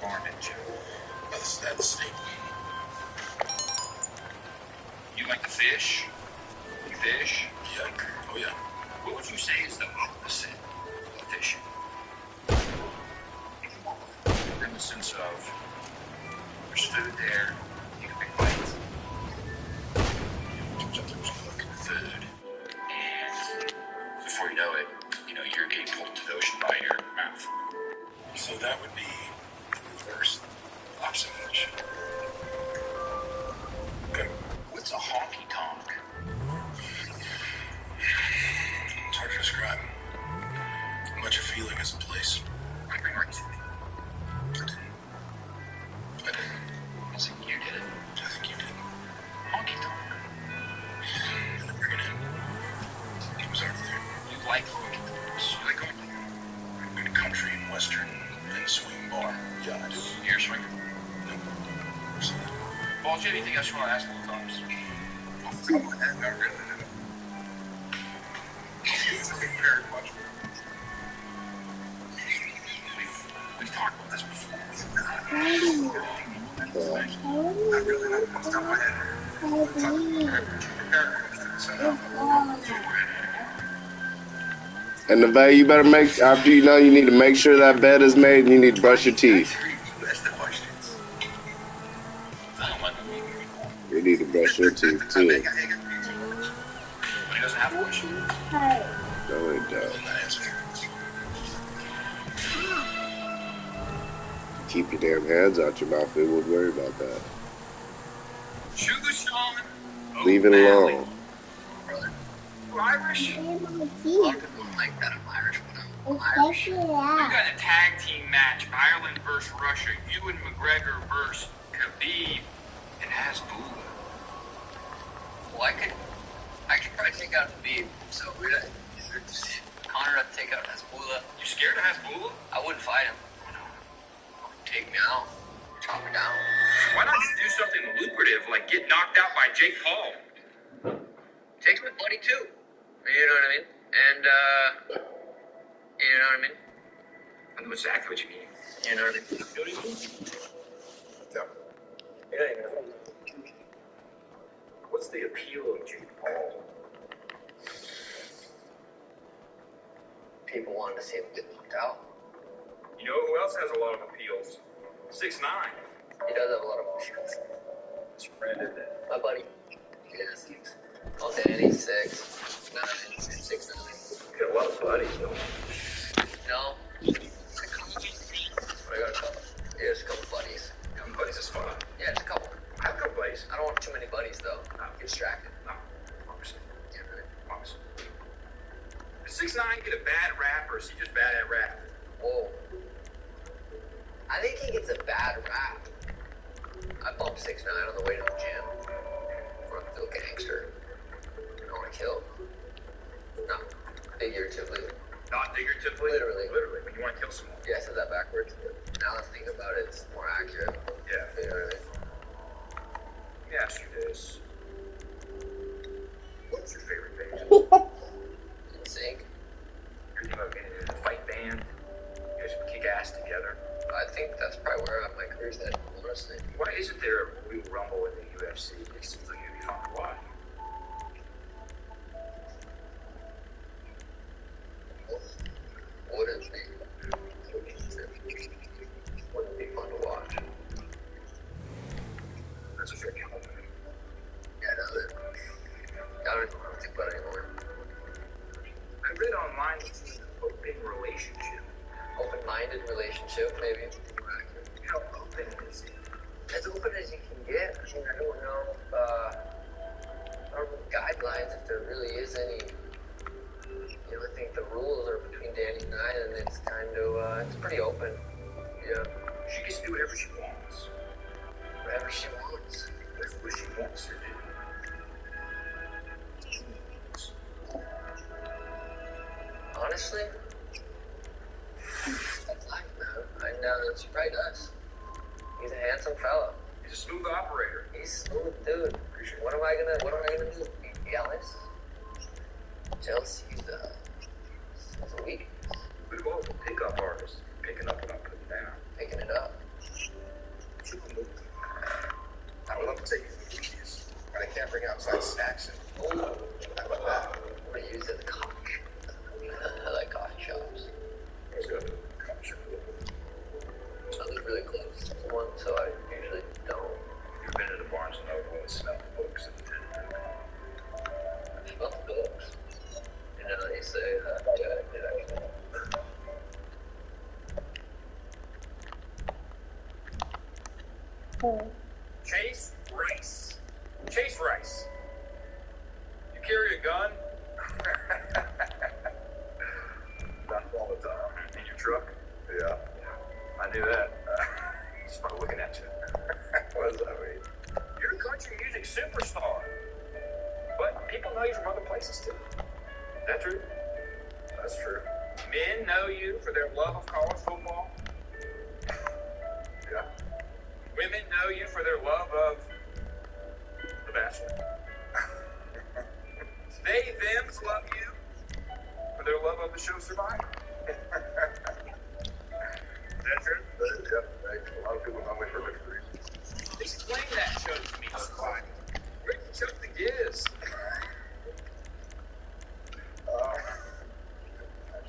barn, didn't you? That's steak. You like to fish? You fish? Yeah. Oh, yeah. What would you say is the opposite of fishing? In the sense of, there's food there, you can pick bites. Turns out there was cooking food. And before you know it, you're getting pulled into the ocean by your mouth. So that would be the reverse opposite of fish. Okay. What's a honky tonk? It's hard to describe. Much a feeling as a place. I think you did it. I think you did. Honky tonk. And then bring it in. It was everything. You like honky tonks. You like going to country and western and swing bar. Yeah, I do. You're a swinger? No. Paul, do you have anything else you want to ask little Thomas? Not really. Very much. We've talked about this before. Not really. Not off my head. And the way you better make, after you need to make sure that bed is made, and you need to brush your teeth. You need to brush your teeth too. He doesn't have a question. No, it does. Keep your damn hands out your mouth. We won't worry about that. Leave it alone. You Irish? A lot of people don't like that I'm Irish, but I'm Irish. We got a tag team match: Ireland versus Russia. Ewan McGregor versus Khabib. It has Bula. Well, I could probably take out Khabib. So Connor had to take out Hasbulla. You scared of Hasbulla? I wouldn't fight him. Take me out. Chop me down. Why not just do something lucrative like get knocked out by Jake Paul? Takes my money too. You know what I mean? And, you know what I mean? I know exactly what you mean. You know what I mean? You know what I mean? No. You don't even know. What's the appeal of Jake Paul? People wanted to see him get knocked out. You know who else has a lot of appeals? 6ix9ine. He does have a lot of appeals. It's Brandon. My buddy. Yes, he's. Oh, Danny, 6ix9ine. 6ix9ine. Got a lot of buddies, though. No. I got a couple. Yeah, just a couple buddies. A couple buddies is fun. Yeah, just a couple. I have a couple buddies. I don't want too many buddies, though. No. Get distracted. No. Obviously. Yeah, really. Obviously. Does 6ix9ine get a bad rap, or is he just bad at rap? Whoa. I think he gets a bad rap. I bumped 6ix9ine on the way to the gym. I'm still a gangster. I don't want to kill. No. Figuratively. Not figuratively? Literally. Literally. When you want to kill someone. Yeah, I said that backwards. Now that I think about it, it's more accurate. Yeah. You know what I mean? Let me ask you this. What's your favorite band? NSYNC. You're thinking about getting in a fight band? You guys would kick ass together? I think that's probably where my career's at, honestly. Why isn't there a Royal Rumble in the UFC? It seems like it'd be fun to watch. Would it be? Wouldn't be fun to watch. That's a fair comment. Yeah, does it? I don't think about it anymore. I read online it's an open relationship. Open-minded relationship, maybe. How open is it? As open as you can get. I mean, I don't know guidelines if there really is any. I think the rules are between Danny and I, and it's kind of, it's pretty open. Yeah. She gets to do whatever she wants. Whatever she wants. That's what she wants to do. Honestly? That's life, man. I know that's right, us. He's a handsome fella. He's a smooth operator. He's smooth, dude. What am I gonna do? Be jealous? Jealousy's a weak. What about the pickup artist? Picking up what I'm putting down. Picking it up. really close to one, so I usually don't. You've been to the Barnes and Noble and smelled the books and the tin book. I smelled the books. You know, they say that. Yeah, I did actually. Chase Rice. Chase Rice. You carry a gun? Not all the time. In your truck? Yeah. I knew that. Just by looking at you. What does that mean? You're a country music superstar. But people know you from other places too. Is that true? That's true. Men know you for their love of college football. Yeah. Women know you for their love of The Bachelor. They, them love you for their love of the show Survivor. Is that true? Yeah. A lot of people know me for different reasons. Explain that show to me, Survivor. Where did you chuck the giz?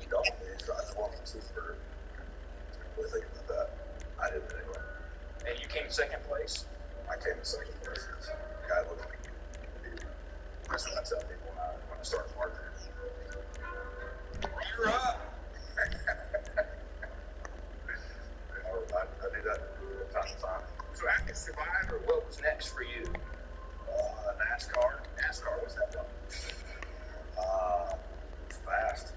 You don't. I want to super. Really think about that. I didn't anyway. And you came second place? I came in second place. The guy looked like me. That's what I tell people when I start marketing. You're up! I do that from time to time. So after Survivor, what was next for you? NASCAR. NASCAR, what's that about? It's fast.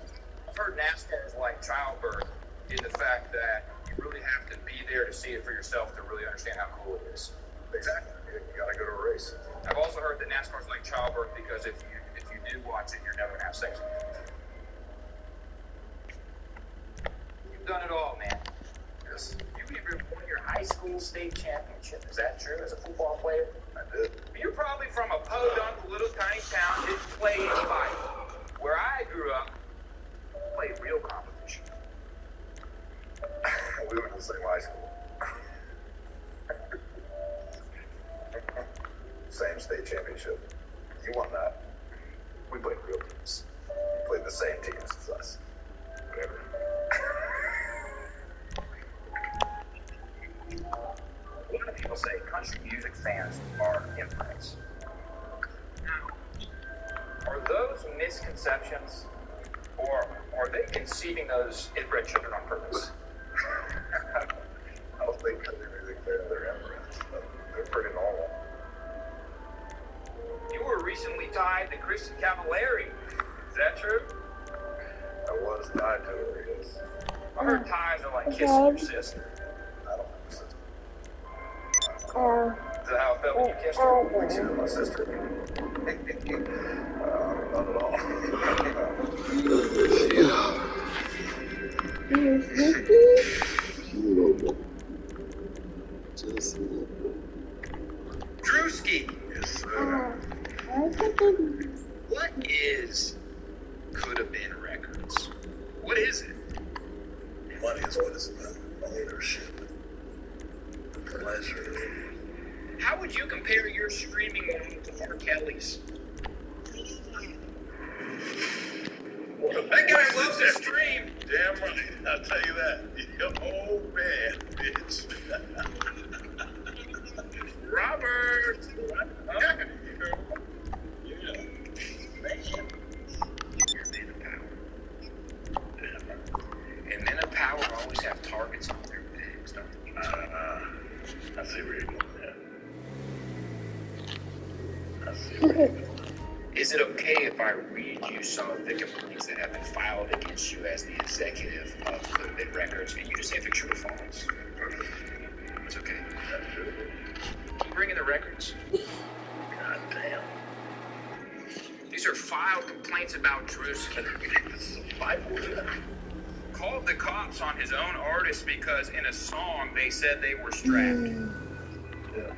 I've heard NASCAR is like childbirth in the fact that you really have to be there to see it for yourself to really understand how cool it is. Exactly. You gotta go to a race. I've also heard that NASCAR is like childbirth because if you do watch it, you're never gonna have sex with it. You've done it all, man. Yes. You even won your high school state championship. Is that true? As a football player? I did. You're probably from a podunk little tiny town, didn't play anybody. Where I grew up, played real competition. We went to the same high school. Same state championship. You won that. We played real teams. You played the same teams as us. Whatever. A lot of people say country music fans are immigrants. Now, are those misconceptions, or are they conceiving those inbred children on purpose? I don't think country music fans are immigrants. They're pretty normal. You were recently tied to Christian Cavallari. Is that true? I was tied to her, yes. I heard ties are like kissing your sister. I don't have a sister. Is that how it felt when you kissed her? I think she was my sister. Not at all. Drewski. Yes, sir. What is Could Have Been Records? What is it? Money is what it's about. Ownership. Pleasure. How would you compare your streaming model to R. Kelly's? That guy loves to stream. Damn right. I'll tell you that. Oh, man, bitch. Robert. Yeah. Man. You're a man of power. And men of power always have targets on their backs, don't they? I see where you're going there. I see where you're going. Is it okay if I read you some of the complaints that have been filed against you as the executive of Could Have Been Records, and you just say if it's true or false? It's okay. Keep bringing the records. God damn. These are filed complaints about Drewski. This is a Bible. Called the cops on his own artist because in a song they said they were strapped. Yeah.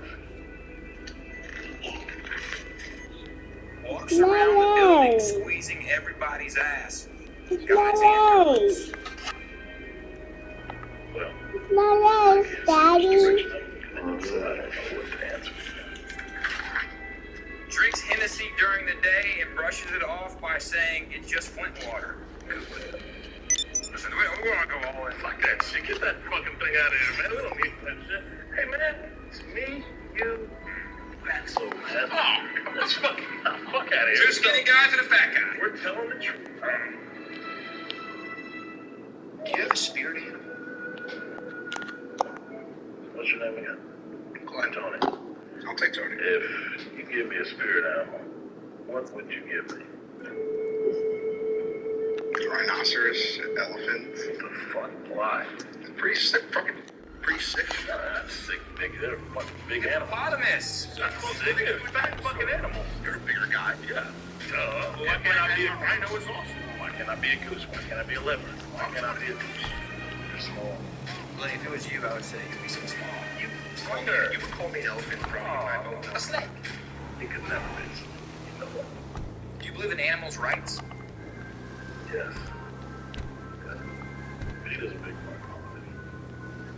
Walks around the building squeezing everybody's ass. Guys and girls. Well, it's my life, Daddy. Drinks Hennessy during the day and brushes it off by saying it's just Flint water. Listen, we don't want to go all in like that shit. Get that fucking thing out of here, man. We don't need that. Hey, man, it's me, you, Fatso, man. Oh, let's fuck out of here. Two skinny guys and a fat guy. We're telling the truth. Do you have a spirit animal? What's your name again? Clint. Tony. I'll take Tony. If you give me a spirit animal, what would you give me? Rhinoceros, elephant. What the fuck? Why? Pretty sick, pretty sick. That's sick, big. They're fucking big animals. Hippopotamus. That's sick. Big fucking animal. You're a bigger guy. Yeah. Why can't I be a rhino? It's awesome. Why can't I be a goose? Why can't I be a leopard? Why can't I be a goose? They're small. Well, if it was you, I would say you'd be so small. You Wonder. would call me an elephant, probably. A snake. You could never be. You know what? Do you believe in animals' rights? Yes. She does a big part.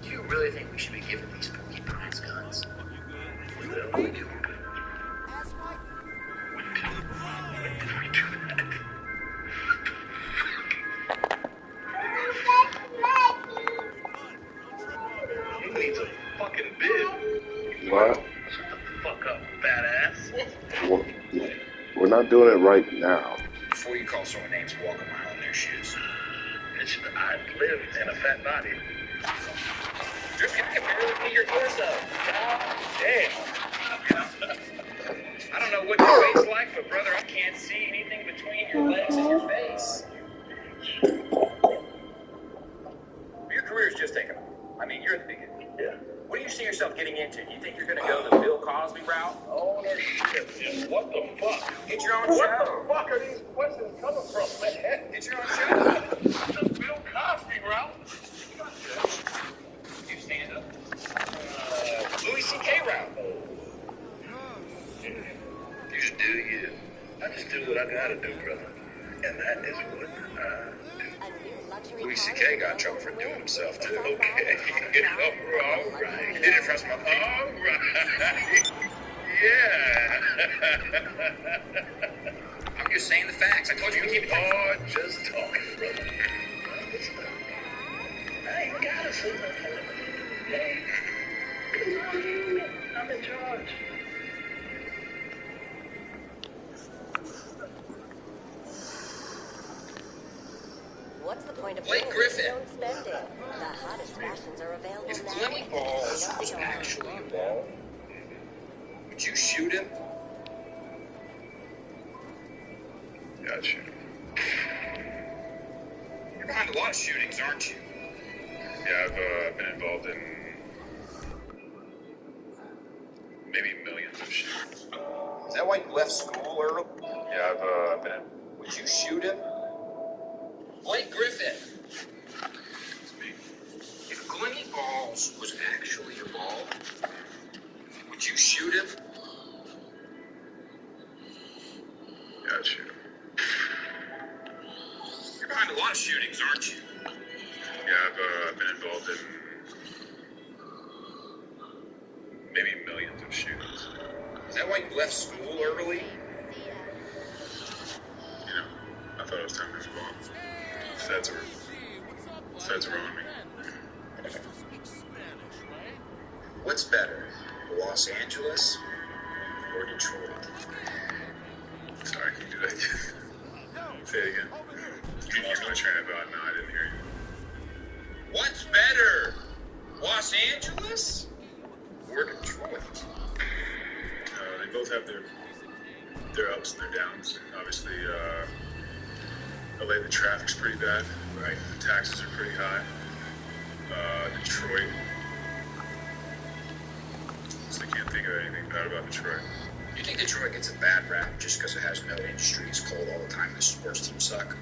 Do you really think we should be giving these porcupines guns? When did we do that? He needs a fucking bib. What? Shut the fuck up, badass. Well, we're not doing it right now. Before you call someone names, walk a mile in their shoes. Bitch, I live in a fat body. Just can barely see your torso. God damn. I don't know what your weight's like, but brother, I can't see anything between your legs and your face. Your career's just taken off. I mean, you're thinking. Yeah. What do you see yourself getting into? Do you think you're going to go the Bill Cosby route? Ownership. What the fuck? Get your own What show. the fuck are these questions coming from, man? Get your own show. The Bill Cosby route? You stand up. Louis C.K. route. You just do you. I just do what I gotta do, brother. And that is what I do. Louis C.K. got in trouble for doing himself, too. Okay. All right. He did it for us, mother. All right. Yeah. I'm just saying the facts. I told you to keep it. Oh, just talking, brother. I ain't gotta say nothing. Hey, I'm in charge. What's the point of Blake doing Griffin. your own spending? The hottest fashions are available If now. Glenny Balls was actually a ball, would you shoot him? Yeah, I'd shoot him. You're behind a lot of shootings, aren't you? Yeah, I've been involved in maybe millions of shootings. Is that why you left school early? Yeah, I've been in. Would you shoot him? Blake Griffin. It's me. If Glenny Balls was actually a ball, would you shoot him? Yeah, I'd shoot him. You're behind a lot of shootings, aren't you? Yeah, I've been involved in maybe millions of shootings. Is that why you left school early? You know, I thought it was time to move on. Feds were on me. What's better, Los Angeles or Detroit? Sorry, can you do that again? Say it again. You lost my train of thought. No, I didn't hear you. What's better, Los Angeles or Detroit? They both have their ups and their downs. Obviously, LA, the traffic's pretty bad, right? Taxes are pretty high. Detroit, so I can't think of anything bad about Detroit. Do you think Detroit gets a bad rap just because it has no industry? It's cold all the time. The sports teams suck.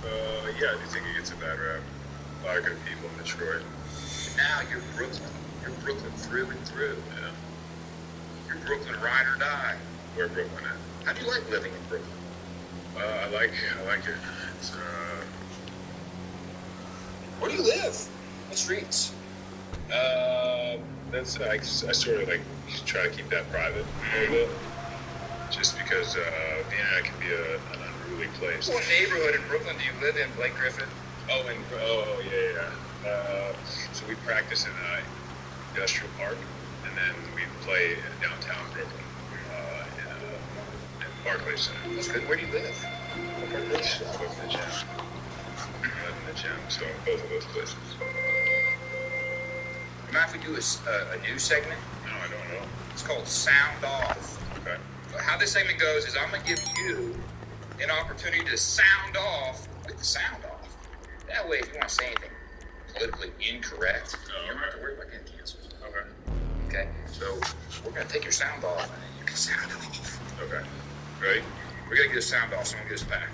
Yeah, I do think it gets a bad rap. A lot of good people in Detroit. And now you're Brooklyn. You're Brooklyn through and through. Yeah. You're Brooklyn ride or die. Where Brooklyn at? How do you like living in Brooklyn? I like it. It's Where do you live? What streets? that's I sort of like try to keep that private a little bit, just because the internet can be an unruly place. What neighborhood in Brooklyn do you live in, Blake Griffin? Oh, yeah. So we practice in industrial park, and then we play in downtown Brooklyn in Barclays Center. That's good. Where do you live? I live in the gym. I live in the gym, so both of those places. You mind if we do a new segment? No, I don't know. It's called Sound Off. Okay. How this segment goes is I'm going to give you an opportunity to sound off with the sound off. That way, if you want to say anything politically incorrect, you don't have to worry about getting canceled. Okay. Okay? So we're going to take your sound off, and then you can sound off. Okay. Ready? We got to get a sound off, so I'm going to get us back.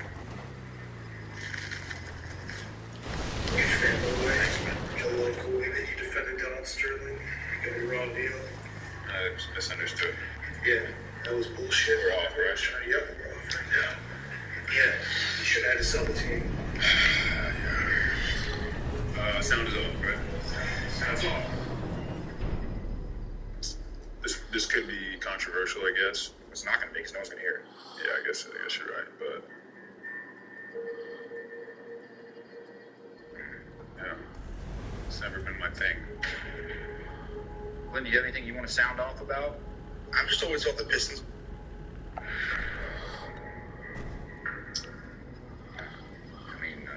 The way that you defended Donald Sterling, you got a raw deal. I misunderstood. Yeah, that was bullshit. We're off, right? Yep, we're off right now. Yeah, you should have had to sell the team. Sound is off, right? Sounds off. This could be controversial, I guess. It's not going to be because no one's going to hear it. Yeah, I guess you're right, but yeah, it's never been my thing. Glenn, do you have anything you want to sound off about? I'm just always off the Pistons. I mean,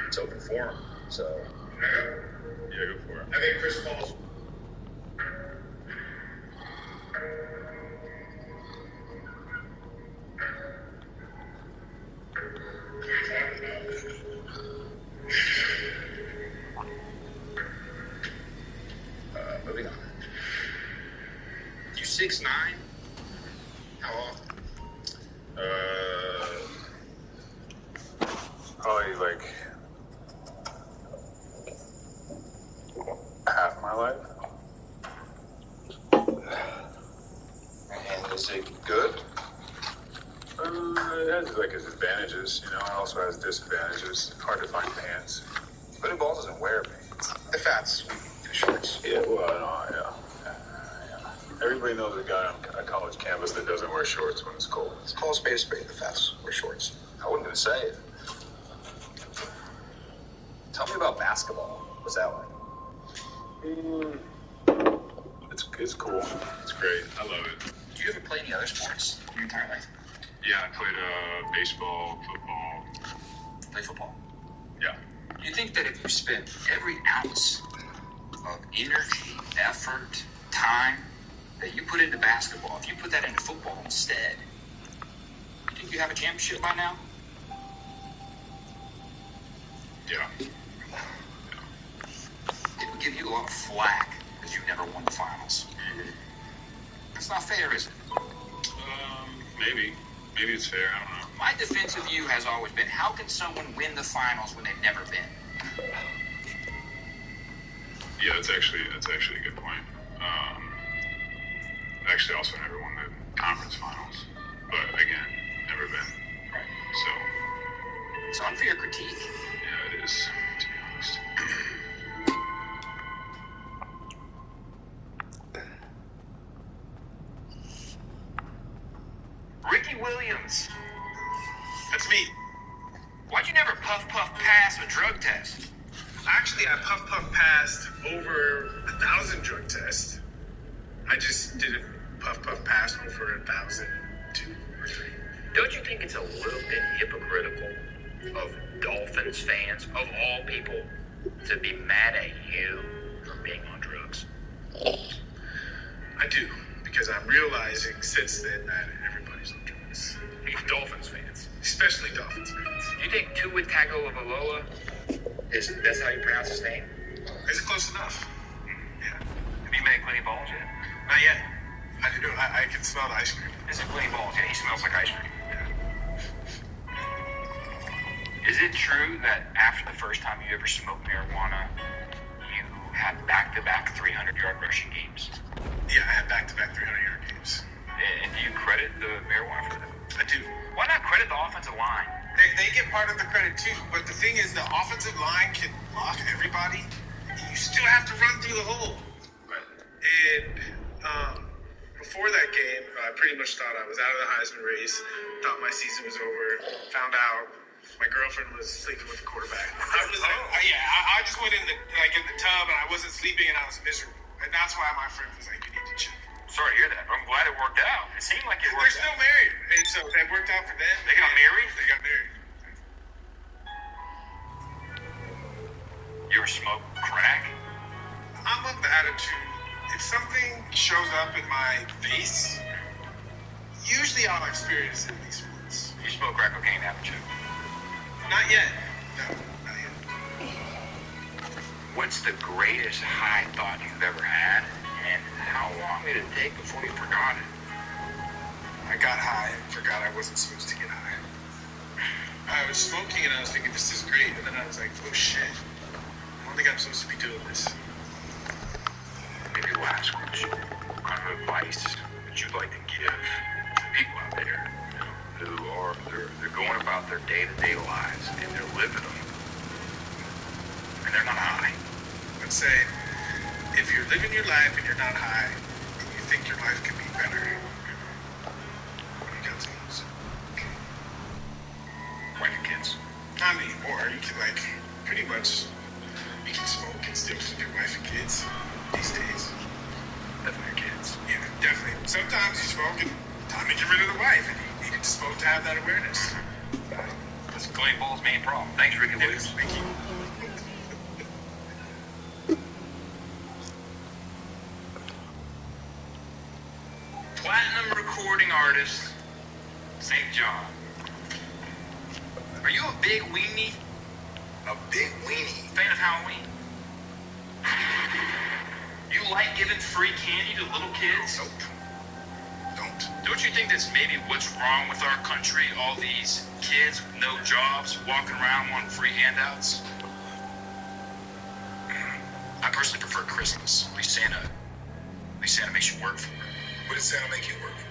it's open forum, so. Yeah, go for it. I think Chris Paul's. Moving on. You 6'9"? How often? Probably like half my life. And is it good? It has like its advantages, you know. It also has disadvantages. Hard to find pants. But the ball doesn't wear pants. The fats, the shorts. Yeah, well, no, yeah. Everybody knows a guy on a college campus that doesn't wear shorts when it's cold. It's called spade a spade. The fats wear shorts. I wasn't going to say it. Tell me about basketball. What's that like? It's cool. It's great. I love it. Do you ever play any other sports your entire life? Yeah, I played baseball, football. Play football? Yeah. Do you think that if you spent every ounce of energy, effort, time that you put into basketball, if you put that into football instead, you think you have a championship by now? Yeah. It would give you a lot of flack because you never won the finals. Mm-hmm. That's not fair, is it? Maybe. Maybe it's fair. I don't know. My defense of you has always been, how can someone win the finals when they've never been? Yeah, that's actually a good point. Actually, also never won the conference finals, but again, never been. So It's unfair critique. yeah, it is, to be honest. Ricky Williams. That's me. Why'd you never puff pass a drug test? Actually, I puff passed over 1,000 drug tests. I just didn't puff pass over 1,000, 2 or 3. Don't you think it's a little bit hypocritical of Dolphins fans, of all people, to be mad at you for being on drugs? I do, because I'm realizing since then that everybody's on drugs. Dolphins fans. Especially Dolphins fans. Do you think Tua Tagovailoa that's how you pronounce his name? Is it close enough? Yeah. Have you made plenty balls yet? Not yet. How do you do it? I can smell the ice cream. Is it plenty balls? Yeah, he smells like ice cream. Is it true that after the first time you ever smoked marijuana, you had back-to-back 300-yard rushing games? Yeah, I had back-to-back 300-yard games. And do you credit the marijuana for that? I do. Why not credit the offensive line? They get part of the credit too, but the thing is, the offensive line can block everybody. You still have to run through the hole. And before that game, I pretty much thought I was out of the Heisman race. Thought my season was over. Found out my girlfriend was sleeping with the quarterback. I was I just went in the tub and I wasn't sleeping and I was miserable. And that's why my friend was like, you need to chill. Sorry to hear that. I'm glad it worked out. It seemed like it They're worked still out. married. And so that worked out for them. They got married? They got married. You ever smoke crack? I'm of the attitude, if something shows up in my face, usually I'll experience it at least once. You smoke crack cocaine, haven't you? Not yet. No, not yet. What's the greatest high thought you've ever had? And how long did it take before you forgot it? I got high and forgot I wasn't supposed to get high. I was smoking and I was thinking, this is great. And then I was like, oh shit. I don't think I'm supposed to be doing this. Maybe last question. Kind of advice that you'd like to give to people out there who are they're going about their day-to-day lives and they're living them and they're not high. I'd say, if you're living your life and you're not high, and you think your life could be better, what do you got to use? Wife and kids. Not anymore. You can pretty much, you can smoke and still keep your wife and kids these days. Definitely your kids. Yeah, definitely. Sometimes you smoke and time to get rid of the wife, and you need to smoke to have that awareness. That's Clay Ball's main problem. Thanks, Ricky Williams. Thank you. Platinum recording artist, St. John. Are you a big weenie? A big weenie. Fan of Halloween? You like giving free candy to little kids? Nope. Don't. Don't you think that's maybe what's wrong with our country? All these kids with no jobs walking around wanting free handouts? I personally prefer Christmas. At least Santa makes you work for it. What did Santa make you work for?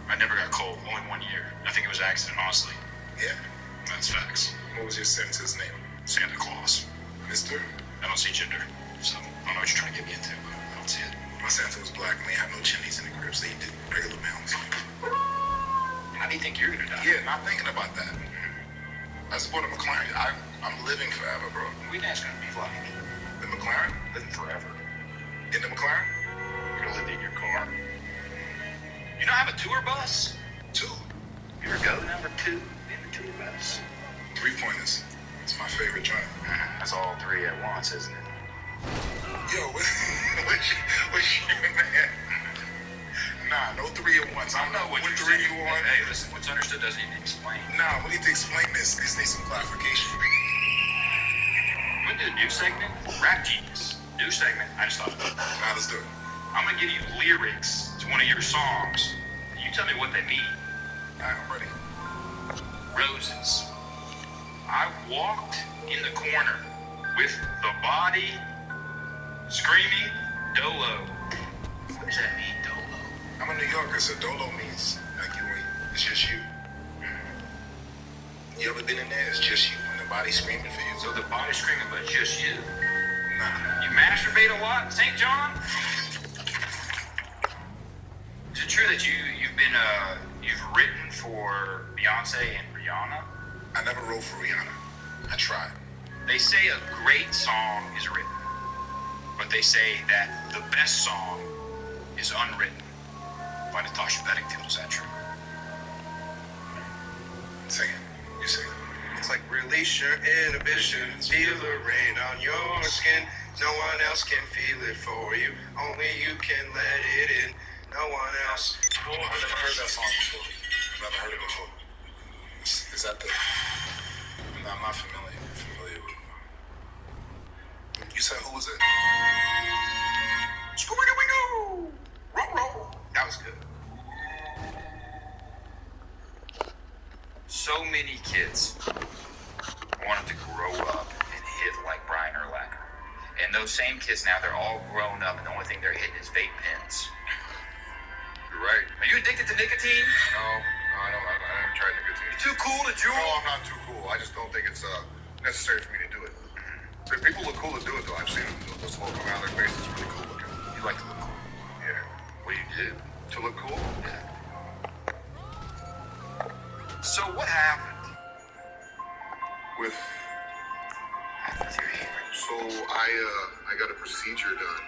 I never got cold. Only 1 year. I think it was an accident, honestly. Yeah. That's facts. What was your Santa's name? Santa Claus. Mister? I don't see gender, so I don't know what you're trying to get me into, but I don't see it. My Santa was black and they had no chimneys in the crib, so he did regular mounds. How do you think you're gonna die? Yeah, not thinking about that. I support a McLaren. I'm living forever, bro. We that's gonna be like The McLaren? living forever. In the McLaren? You're gonna live in your car. You don't have a tour bus? 2. You ever go number 2 in the tour bus? 3-pointers. It's my favorite joint. That's all 3 at once, isn't it? Yo, what you man? Nah, no 3 at once. I don't know what 3 you want. Hey, listen, what's understood doesn't need to explain. Nah, we need to explain this. This needs some clarification. We do a new segment, Rap Genius. New segment, I just thought of it. Nah, let's do it. I'm gonna give you lyrics to one of your songs. You tell me what they mean. Alright, I'm ready. Roses. I walked in the corner with the body screaming Dolo. What does that mean, Dolo? I'm a New Yorker, so Dolo means like it's just you. You ever been in there? It's just you and the body screaming for you. So the body screaming, but just you. Nah. You masturbate a lot, St. John? Is it true that you've written for Beyonce and Rihanna? I never wrote for Rihanna. I tried. They say a great song is written, but they say that the best song is unwritten by Natasha Bedingfield. Is that true? Sing it. You sing it. It's like release your inhibitions, feel the rain on your skin. No one else can feel it for you. Only you can let it in. No one else. I've never heard that song before. I've never heard it before. Is that the? I'm not familiar with it. You said who was it? Scooby-Doo! Roll. That was good. So many kids wanted to grow up and hit like Brian Urlacher. And those same kids now, they're all grown up and the only thing they're hitting is vape pens. You're right. Are you addicted to nicotine? No, I haven't tried nicotine. Too cool to jewel? No, I'm not too cool. I just don't think it's necessary for me to do it. But people look cool to do it, though. I've seen them. The smoke coming out of their face is really cool looking. You like to look cool. Yeah. What do you do? To look cool? Yeah. So what happened With with your hearing? so I got a procedure done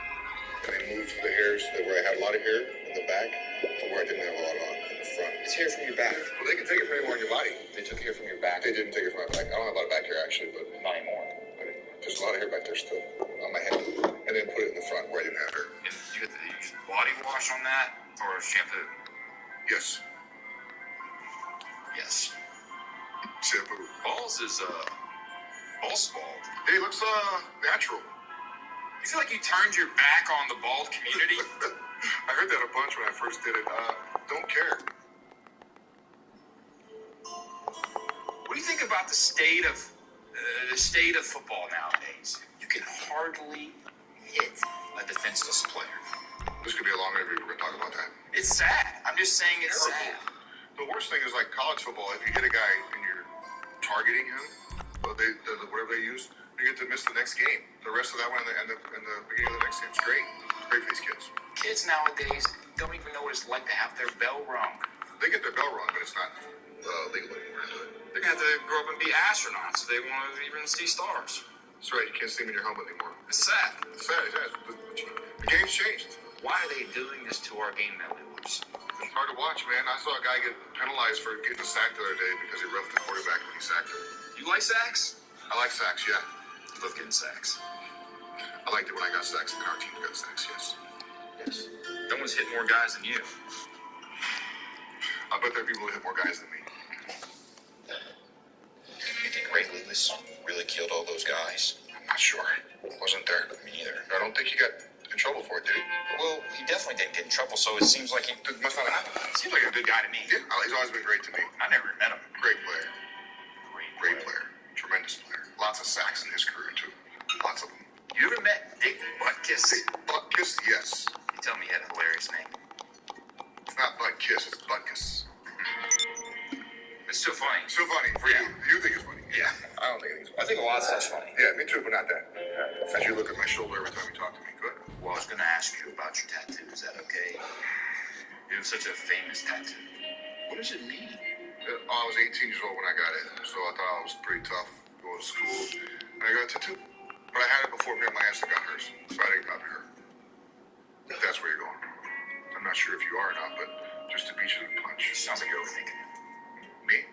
and they moved the hairs where I had a lot of hair in the back to where I didn't have a lot on in the front. It's hair from your back. Well, they can take it from anywhere on your body. They took hair from your back. They didn't take it from my back. I don't have a lot of back hair actually, but Not anymore. there's a lot of hair back there still on my head, and then put it in the front where I didn't have hair. And you get to use body wash on that, or shampoo? Yes, Yes. shampoo. Balls is Balls bald. Hey, it looks natural. You feel like you turned your back on the bald community? I heard that a bunch when I first did it. Don't care. What do you think about the state of football nowadays? You can hardly hit a defenseless player. This could be a long interview. We're going to talk about that. It's sad. I'm just saying it's sad. The worst thing is like college football. If you hit a guy and you're targeting him, whatever they use, you get to miss the next game. The rest of that one and the beginning of the next game is great. It's great for these kids. Kids nowadays don't even know what it's like to have their bell rung. They get their bell rung, but it's not legal anymore. They're going to have to grow up and be astronauts if they want to even see stars. That's right. You can't see them in your helmet anymore. It's sad. It's sad. The game's changed. Why are they doing this to our game now? It's hard to watch, man. I saw a guy get penalized for getting a sack the other day because he roughed the quarterback when he sacked him. You like sacks? I like sacks, yeah. I love getting sacks. I liked it when I got sacks and our team got sacks, yes. Yes. No one's hit more guys than you. I bet there are people who hit more guys than me. You think Ray Lewis really killed all those guys? I'm not sure. Wasn't there. Me neither. I don't think he got in trouble for it, did he? Well, he definitely didn't get in trouble, so it seems like he Must not have happened. seems like a good guy to me. Yeah, he's always been great to me. I never met him. Great player. Great player. Tremendous player. Lots of sacks in his career, too. Lots of them. You ever met Dick Butkus? Butkus, yes. You tell me he had a hilarious name. It's not Butkus, it's Butkus. It's still funny. Still funny for you. You think it's funny? Yeah. I don't think it's funny. I think a lot of stuff's funny. Yeah, me too, but not that. As you look at my shoulder every time you talk to me. Good. Well, I was going to ask you about your tattoo. Is that okay? You have such a famous tattoo. What does it mean? I was 18 years old when I got it, so I thought I was pretty tough going to school. And I got a tattoo. But I had it before me and my aunt got hers, so I didn't copy her. If that's where you're going. I'm not sure if you are or not, but just to beat you to the punch. Sounds like you're overthinking. Me?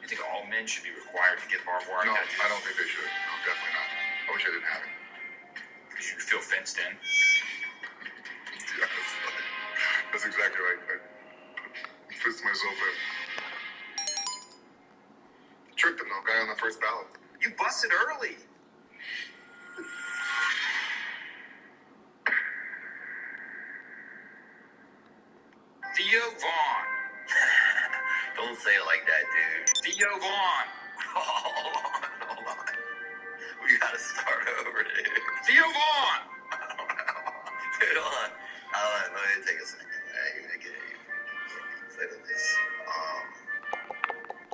You think all men should be required to get barbed wire No, tattoos? I don't think they should. No, definitely not. I wish I didn't have it. Because you feel fenced in. Yeah, that's exactly right. I pissed myself in. Tricked him though, guy on the first ballot. You busted early. Theo Vaughn. Don't say it like that, dude. Theo Vaughn. Hold on. We gotta start over, dude. Theo Vaughn. Dude, hold on. Let me take a second. Look at this.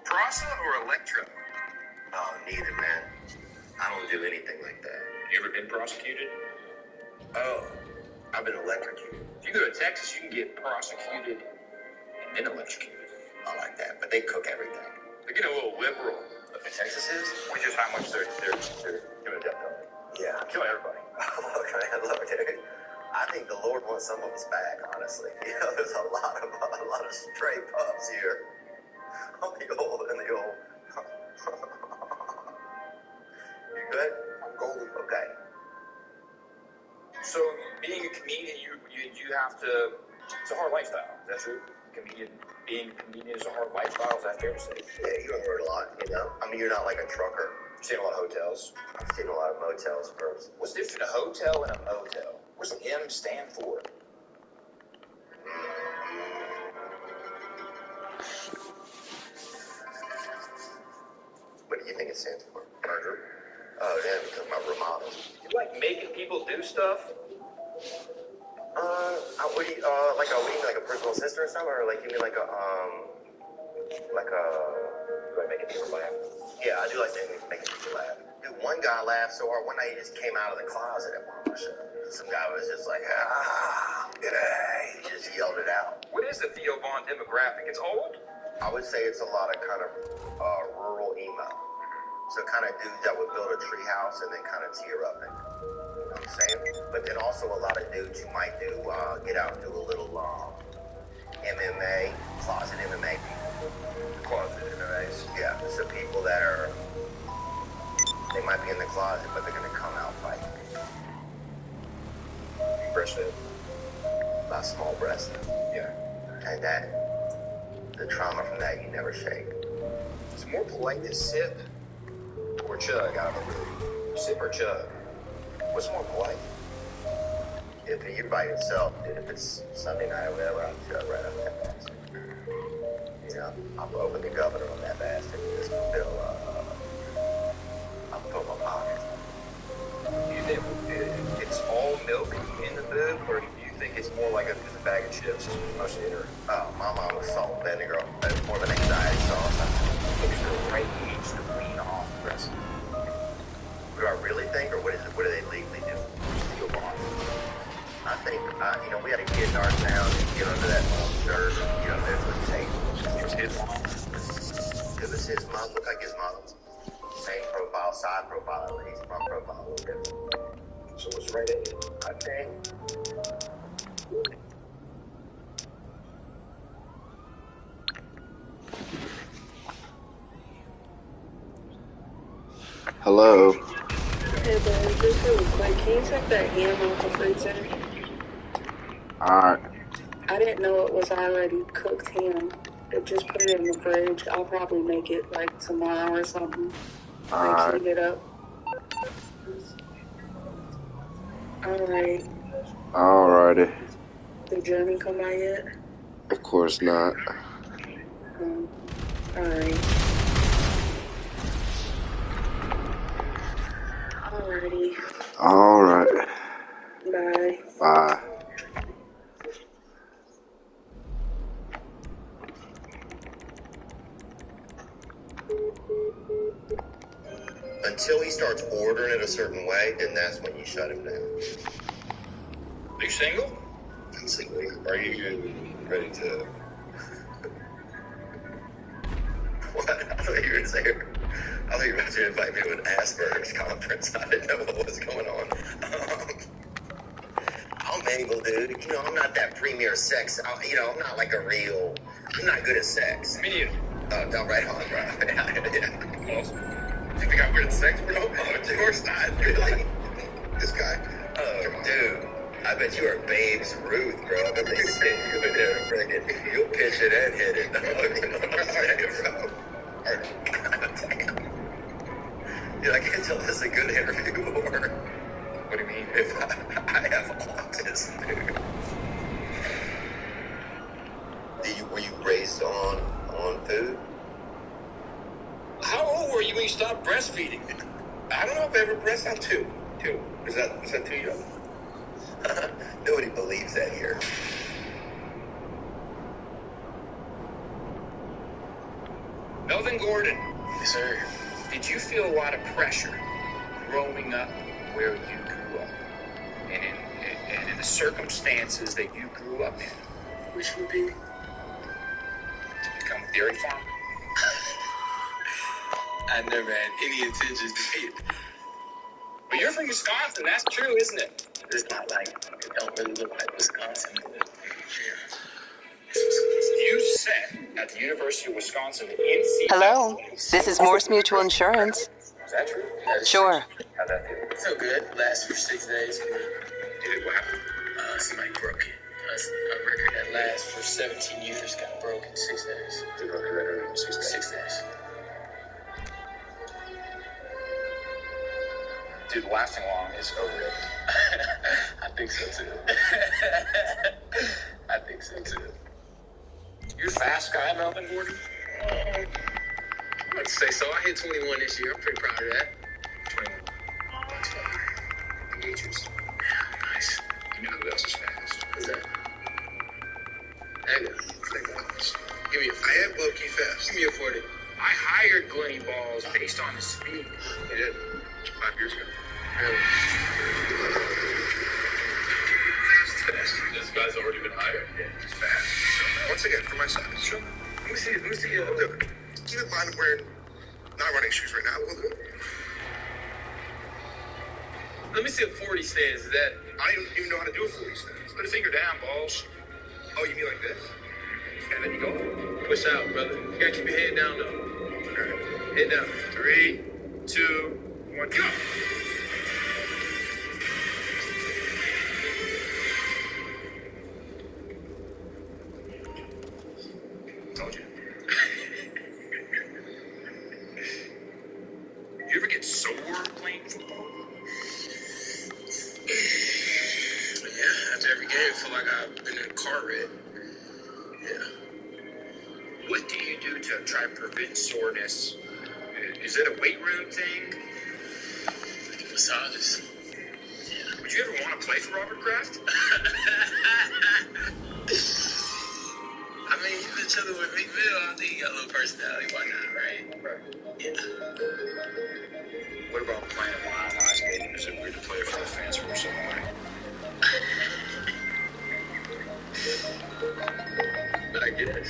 Prasa or Electro? Oh, neither, man. I don't do anything like that. You ever been prosecuted? Oh, I've been electrocuted. If you go to Texas, you can get prosecuted and then electrocuted. I like that, but they cook everything. They're getting a little liberal. Look, Texas is? Which is how much they're doing death penalty. Yeah. Killing everybody. Look, dude. I think the Lord wants some of us back, honestly. You know, there's a lot of stray pups here. On the old. You good? I'm golden. Okay. So being a comedian, you have to. It's a hard lifestyle. Is that true? Being a comedian is a hard lifestyle. Is that fair to say? Yeah, you don't work a lot, you know? I mean, you're not like a trucker. I've seen a lot of hotels. I've seen a lot of motels, bros. What's the difference between a hotel and a motel? What's the M stand for? What do you think it stands for? Murder? Oh, yeah, because my remodels. You like making people do stuff? What do you, what do you mean, like a personal assistant or something? Or like, you mean like a, You like making people laugh? yeah, I do like making people laugh. Dude, one guy laughed so hard, one night he just came out of the closet at one of my shows. Some guy was just like, g'day. He just yelled it out. What is the Theo Vaughn demographic? It's old? I would say it's a lot of kind of rural emo. So kind of dudes that would build a tree house and then kind of tear up and know what I'm saying? But then also a lot of dudes who might do, get out and do a little MMA, closet MMA people. Closet MMAs. Yeah, so people that are, they might be in the closet, but they're going to come out fighting. Breastfed. About small breasts. Yeah. And that, the trauma from that, you never shake. It's more polite to sip or chug out of a room. Sip or chug. What's more polite? If you're by yourself, dude, if it's Sunday night or whatever, I'll chug right up that bastard. You know, I'll open the governor on that bastard and just fill, I'll put my pockets. Do you think it's all milk in the boob, or do you think it's more like a bag of chips most of it? My mom was salt and vinegar, more of an anxiety sauce. It's the right age to wean off breast. What do I really think, or what do they legally do? Feel wrong. I think, you know, we had a kid in our town that get under that old shirt, you know, there's a tape. It was his mom. It was his mom, looked like his mom. Same profile, side profile, at least, front profile a little bit. So what's right in it? I think. Hello. Hey, bud, just really quick, can you take that ham off the freezer? Alright. I didn't know it was already cooked ham. Just put it in the fridge. I'll probably make it like tomorrow or something. Alright. Heat it up. Alright. Alrighty. Did Jeremy come by yet? Of course not. Alright. Alrighty. Alright. Bye. Bye. Until he starts ordering it a certain way, then that's when you shut him down. Are you single? I'm single. Are you ready to... What? I thought you were going to say, I thought you were about to invite me to an Asperger's conference. I didn't know what was going on. I'll mingle, dude. You know, I'm not that premier sex. You know, I'm not like a real... I'm not good at sex. Me neither. Oh, no, right on, bro. Yeah. Awesome. You think I'm good at sex, bro? Oh, of course not. Really? This guy. Oh, dude. I bet you are Babe's Ruth, bro. But they say you in there friggin', you'll pitch it and hit it, dog. You know what I'm saying, bro? Dude, I can't tell if this is a good interview or... What do you mean? If I have autism, dude. Were you raised on food? How old were you when you stopped breastfeeding? I don't know if I ever breastfed two. Is that too young? Nobody believes that here. Melvin Gordon. Yes, sir. Did you feel a lot of pressure growing up where you grew up? And in the circumstances that you grew up in? Which would be? To become a dairy farmer? I never had any intentions to be. But you're from Wisconsin, that's true, isn't it? It's not like, it don't really look like Wisconsin. You said at the University of Wisconsin in Seattle. Hello, this is Morse Mutual Insurance. Is that true? Sure. How'd that feel? So good. Last for 6 days. Did it what happened? Somebody broke it. A record that lasts for 17 years got broke in 6 days. Did broke the record in 6 days? 6 days. Dude, lasting long is overrated. I think so too. I think so too. You're a fast guy, Melvin Gordon? I'd say so. I hit 21 this year. I'm pretty proud of that. 21. That's fine. Engagers. Yeah, nice. You know who else is fast? Who's that? Give me a 40. I am low-key fast. Give me a 40. I hired Glenny Balls based on his speed. You did? 5 years ago. Really? This guy's already been hired. Yeah, he's fast. Once again, for my son. Sure. Let me see. Look. Keep in mind I'm wearing not running shoes right now. Let me see a 40 stance. Is that? I don't even know how to do a 40 stance. Put a finger down, balls. Oh, you mean like this? And then you go. Push out, brother. You gotta keep your head down, though. Okay. Head down. 3, 2, 1, go. Told you. You ever get sore playing football? Yeah, after every game, I feel like I've been in a car wreck. Yeah. What do you do to try to prevent soreness? Is it a weight room thing? Massages. Yeah. Would you ever want to play for Robert Kraft? I mean, you've been chilling with Meek Mill. I think you got a little personality. Why not, right? Yeah. What about playing at Mile High Stadium? Is it weird to play for the fans who are so white? But I guess.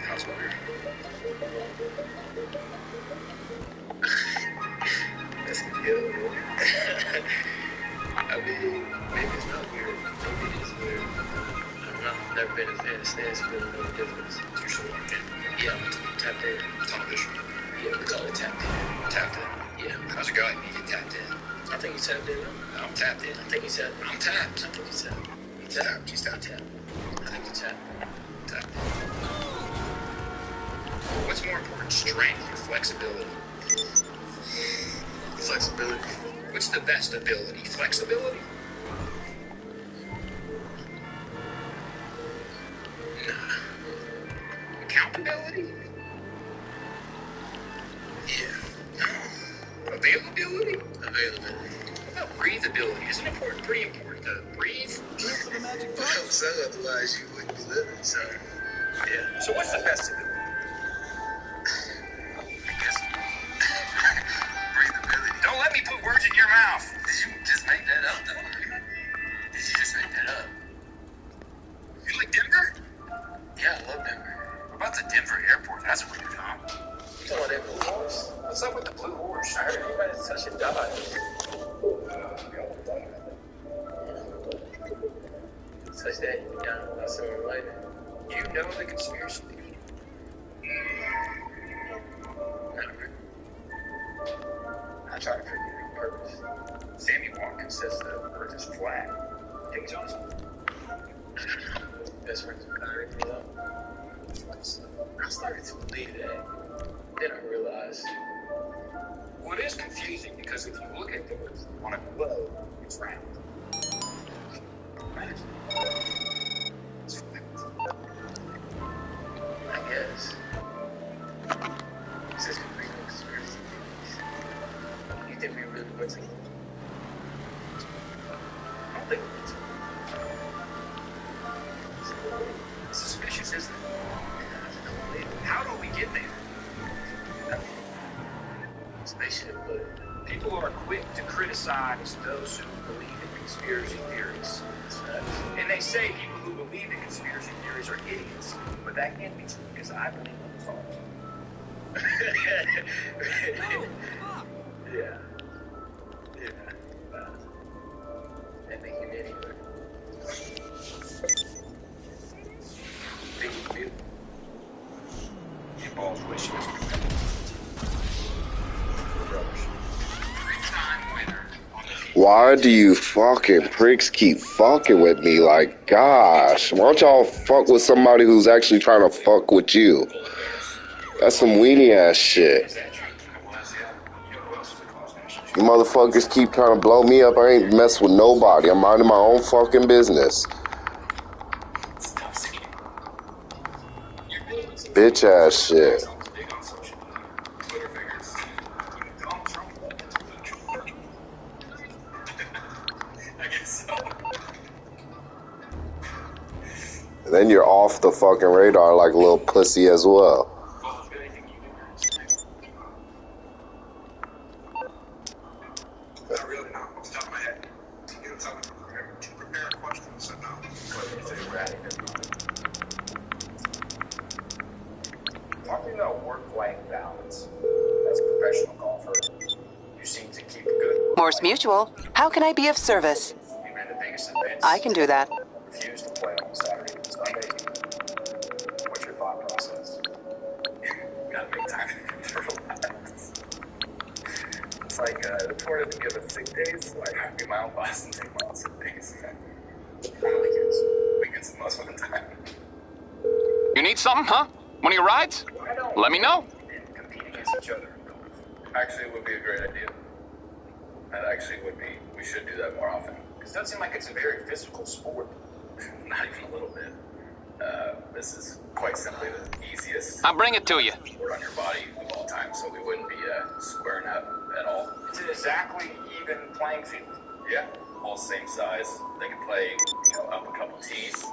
How's weird? That's good. I mean, maybe it's not weird. Maybe it is weird. I don't know. I've never been a fan of stance. Really know the difference. You're so lucky. Yeah, I'm tapped in. Television. Yeah, we call it tapped in. Tapped in? Yeah. How's it going? You get tapped in. I think he's tapped in. I'm tapped in. I think he's tapped. I'm tapped. I think he's tapped. He's tapped. He's tapped. I think he's tapped. Tapped. What's more important, strength or flexibility? Flexibility. What's the best ability? Flexibility? Nah. Accountability? Yeah. Availability? Availability. What about breathability? Isn't it important? Pretty important to breathe? Well, so otherwise you wouldn't be living, so. Yeah. So what's the best ability? I guess. Breathability. Don't let me put words in your mouth. Did you just make that up, though? Did you just make that up? You like Denver? Yeah, I love Denver. What about the Denver airport? That's weird, huh? You talking about that Blue Horse? What's up with the Blue Horse? I heard everybody's touching died. Touch that, you down about someone later. You know the conspiracy theory? Not really. I try to figure it on purpose. Sammy Watkins says the earth is flat. Think he's honest? Best friends with Kyrie, you know? I started to believe that. Then I realized, well, it is confusing because if you look at the earth on a globe, it's round. Right? It's flat. I guess. This is complete conspiracy. You think we really went to? I don't think we went to. It's suspicious, isn't it? How do we get there? Spaceship, but people are quick to criticize those who believe in conspiracy theories. And they say people who believe in conspiracy theories are idiots. But that can't be true because I believe in them all. Yeah. That make you idiot. Think you feel? Your balls wish you was Why do you fucking pricks keep fucking with me? Like, gosh, why don't y'all fuck with somebody who's actually trying to fuck with you? That's some weenie ass shit. You motherfuckers keep trying to blow me up. I ain't mess with nobody. I'm minding my own fucking business. Bitch ass shit. And then you're off the fucking radar like a little pussy as well. Talking about work-life balance. As a professional golfer, you seem to keep a good. Morse Mutual. How can I be of service? We ran the biggest events. I can do that. Refused to play on Saturday and Sunday. What's your thought process? Gotta make time to relax. It's like the tour doesn't give us sick days, so I have to be my own boss and take my own sick days. On the weekends. Weekends is most of the time. You need something, huh? One of your rides? Let me know. And compete against each other. Actually, it would be a great idea. That actually would be. We should do that more often. Because it doesn't seem like it's a very physical sport. Not even a little bit. This is quite simply the easiest. I'll bring it to you. Sport on your body of all time, so we wouldn't be squaring up at all. It's an exactly even playing field. Yeah, all same size. They can play, up a couple tees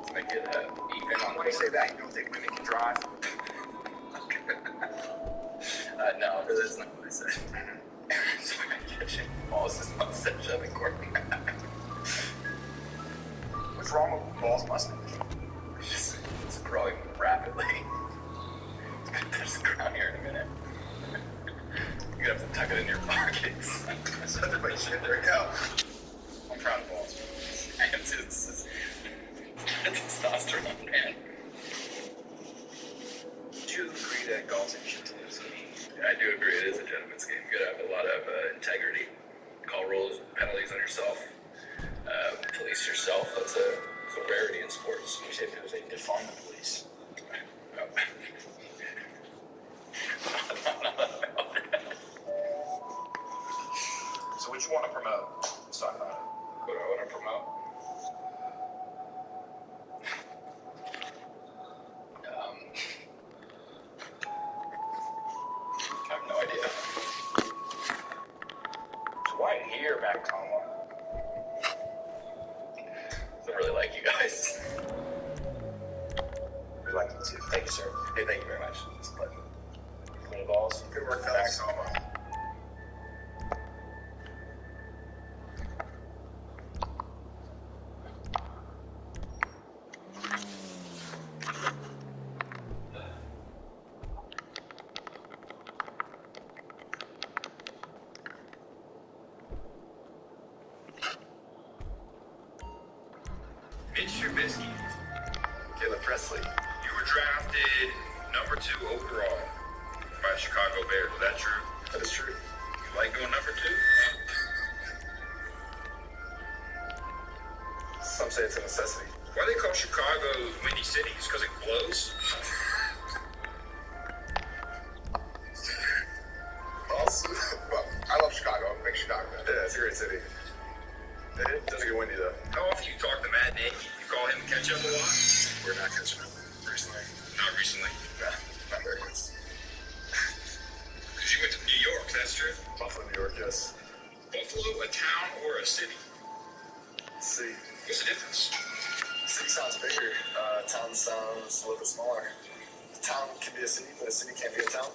to make it even. When you say that, you don't think women can drive? No, that's not what I said. So I'm catching balls is not such a Courtney. What's wrong with balls mustache? It's growing rapidly. There's the crown here in a minute. You're gonna have to tuck it in your pockets. There we go. I'm proud of balls. It's testosterone, man. Do you agree that golf's a gentleman's game? I do agree it is a gentleman's game. You gotta have a lot of integrity. Call rules, penalties on yourself. Police yourself. That's a rarity in sports. You say there's a defund the police. So what you want to promote? Let's talk about it. What do I want to promote? I have no idea. So why here back home? I really like you guys. We like you too. Thank you, sir. Hey, thank you very much. It's a pleasure. Clean balls. Good work, fellas. Mitch Trubisky. Caleb Presley. You were drafted number 2 overall by the Chicago Bears. Is that true? That is true. You like going number 2? Some say it's a necessity. Why do they call Chicago Windy City? Just because it blows? Well, I love Chicago. I'm a big Chicago man. Yeah, it's a great city. It doesn't get windy though. How often you talk to Matt Nagy? You call him and catch up a lot? We're not catching up recently. Not recently? Nah, not very much. Because you went to New York, that's true? Buffalo, New York, yes. Buffalo, a town or a city? City. What's the difference? City sounds bigger. Town sounds a little bit smaller. A town can be a city, but a city can't be a town.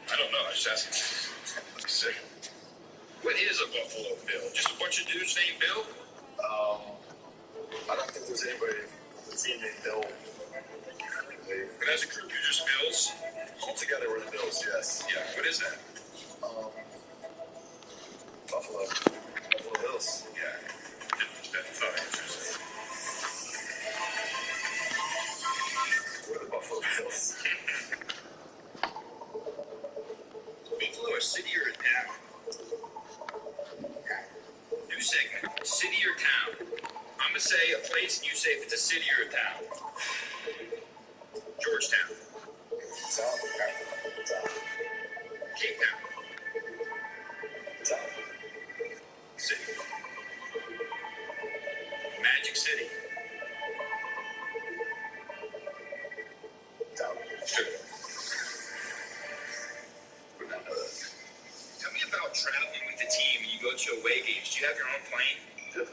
I don't know. I just asking. Sick. What is a Buffalo Bill? Just a bunch of dudes named Bill? I don't think there's anybody that's named Bill. But as a group, you're just Bills? All together, we're the Bills, yes. Yeah, what is that? Buffalo Bills. Yeah. That's not interesting. What are the Buffalo Bills? Buffalo, a city or a town? New segment. City or town? I'm going to say a place, and you say if it's a city or a town. Georgetown. Town. Cape Town. Town. City. Magic City. Town. Sure. Would not know that. Tell me about traveling with the team. You go to away games. Do you have your own plane? Yep.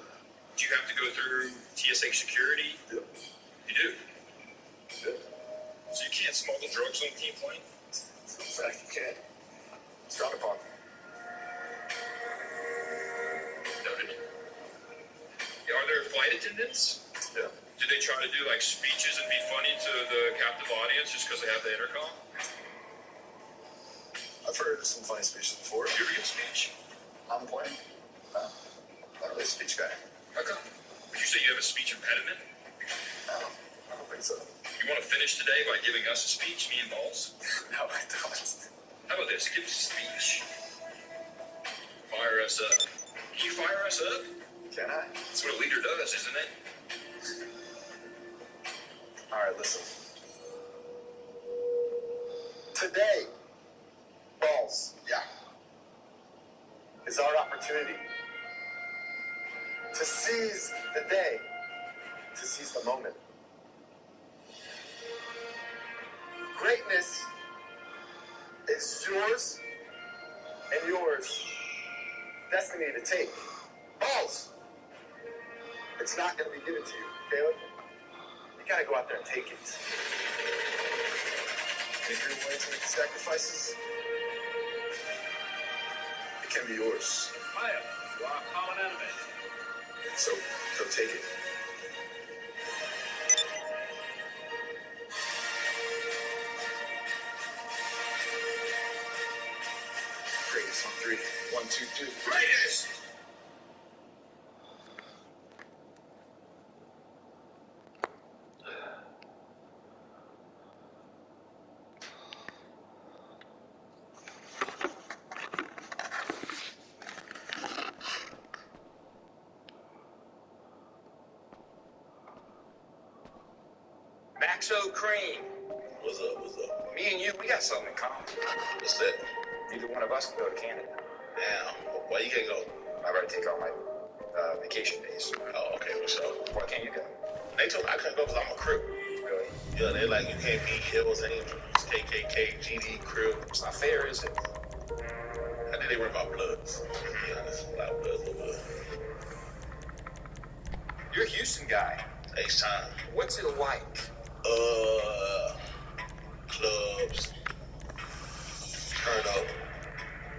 Do you have to go through TSA security? Yep. You do? Yep. So you can't smuggle drugs on the team plane? In fact, you can't. It's frowned upon. Noted. Are there flight attendants? Yeah. Do they try to do like speeches and be funny to the captive audience just because they have the intercom? I've heard some funny speeches before. You ever give a speech? On the point? Not really a speech guy. How come? Did you say you have a speech impediment? I don't think so. You want to finish today by giving us a speech, me and Balls? No, I don't. How about this? Give us a speech. Fire us up. Can you fire us up? Can I? That's what a leader does, isn't it? All right, listen. Today, Balls, Yeah. is our opportunity to seize the day, to seize the moment. Greatness is yours and yours. Destiny to take. Balls! It's not going to be given to you, Caleb. You got to go out there and take it. If you're willing to make the sacrifices, it can be yours. Fire. You are a common enemy. So take it. Greatest on 3. 1, 2, 3. Greatest! Maxo Cream. What's up? Me and you, we got something in common. What's that? Neither one of us can go to Canada. Damn. Why you can't go? I've already taken all my vacation days. Oh, okay, what's up? Why can't you go? They told me I couldn't go because I'm a Crip. Really? Yeah, they're like, you can't be Hills Angels, KKK, GD, Crip. It's not fair, is it? I think they worry about Bloods. Yeah, there's a lot of Bloods over there. You're a Houston guy. H-Time. What's it like? Clubs. Turn up.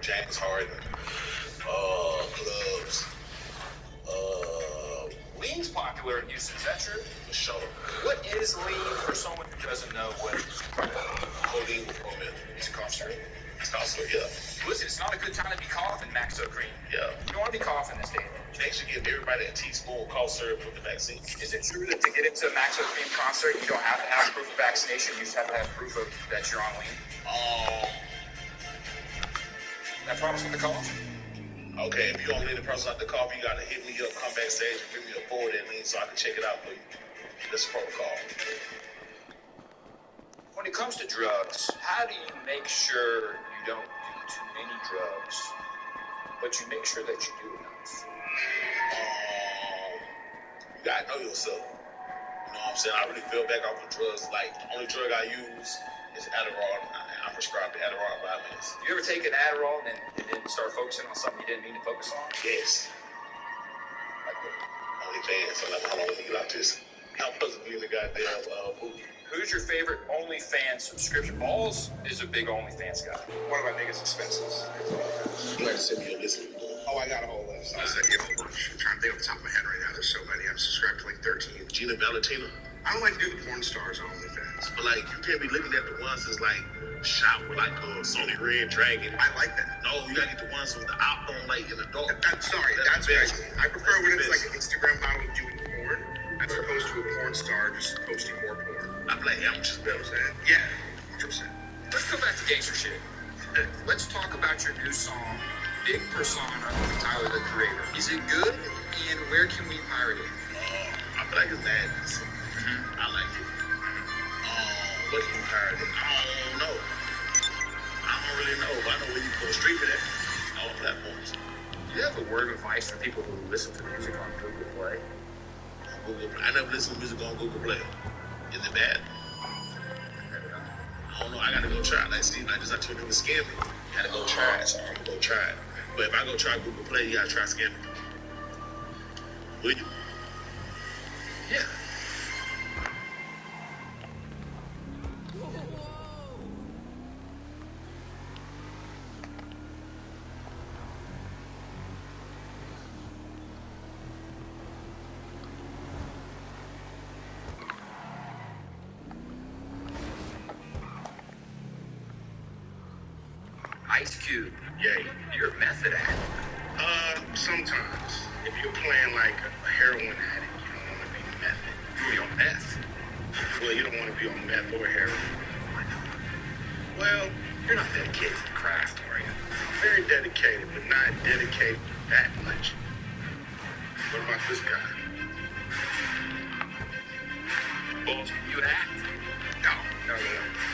James Harden. Clubs. Lean's popular in Houston, is that true? For sure. What is lean for someone who doesn't know what it is? Codeine with Roman. It's a cough syrup. It's also, yeah. Listen, it's not a good time to be coughing, Maxo Cream. Yeah. You don't want to be coughing this day and age. They should give everybody a teaspoon of cough syrup with the vaccine. Is it true that to get into a Maxo Cream concert, you don't have to have proof of vaccination, you just have to have proof of that you're on lean? That promise with the cough? Okay, if you don't let the person out the cough, you gotta hit me up, come backstage, and give me a forward and lean so I can check it out for you. That's the protocol. When it comes to drugs, how do you make sure you don't do too many drugs, but you make sure that you do enough? You gotta know yourself. You know what I'm saying? I really feel back off of drugs. Like, the only drug I use is Adderall. I'm prescribed Adderall and vitamins. You ever take an Adderall and then start focusing on something you didn't mean to focus on? Yes. Like what? OnlyFans. So like, how long we get out this? I'm supposed to be in the goddamn movie. Who's your favorite OnlyFans subscription? Balls is a big OnlyFans guy. One of my biggest expenses. You gotta send me a list. Oh, I got a whole list. I'll send you a whole bunch. I'm trying to think off the top of my head right now. There's so many. I'm subscribed to like 13. Gina Valentina. I don't like to do the porn stars on OnlyFans. But like, you can't be looking at the ones that's like shot with like Sony Red Dragon. I like that. No, you gotta get the ones with the op on like in the dark. Sorry, that's best. I prefer when it's like an Instagram model doing porn as opposed to a porn star just posting more porn. I'm like, yeah, I'm just better saying. Yeah, 100%. Let's go back to gangster shit. Let's talk about your new song, Big Persona with Tyler, the Creator. Is it good? And where can we pirate it? I feel like it's madness. I like it. What can you pirate it? I don't know. I don't really know. But I know where you go stream it at. All platforms. Do you have a word of advice for people who listen to music on Google Play? Google Play. I never listen to music on Google Play. Is it bad? I don't know. I gotta go try it. Like, see, like this, I told them to scam me. I gotta go try it, so I'm gonna go try it. But if I go try Google Play, you gotta try scamming. Will you? Yeah. Ice Cube. Yeah. You're a method actor. Sometimes. If you're playing like a heroin addict, you don't want to be meth. You be on meth. Well, you don't want to be on meth or heroin. Well, You're not dedicated to the craft, are you? I'm very dedicated, but not dedicated that much. What about this guy? Well, you act. No.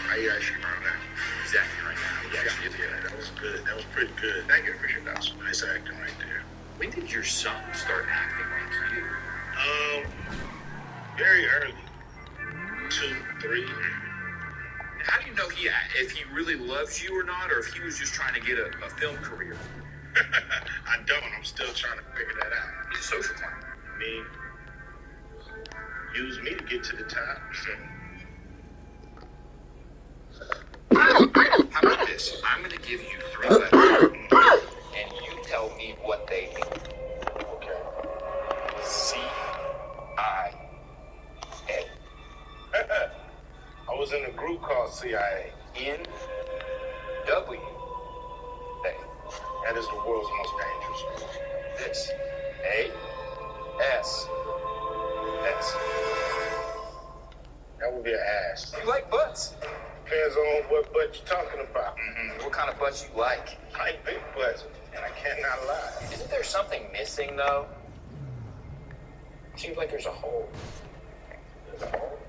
I actually learned that. He's acting right now. Yeah, that was good. That was pretty good. Thank you, appreciate that. That was nice acting right there. When did your son start acting like you? Very early. 2, 3. How do you know if he really loves you or not, or if he was just trying to get a film career? I don't. I'm still trying to figure that out. He's a social climber. I mean, use me to get to the top. How about this? I'm going to give you 3 letters, and you tell me what they mean. Okay. CIA. I was in a group called CIA. NW. That is the world's most dangerous group. This. AS. That would be an ass. You like butts? Depends on what butt you're talking about. Mm-hmm. What kind of butts you like? I like big butts, and I cannot lie. Isn't there something missing, though? Seems like there's a hole. There's a hole?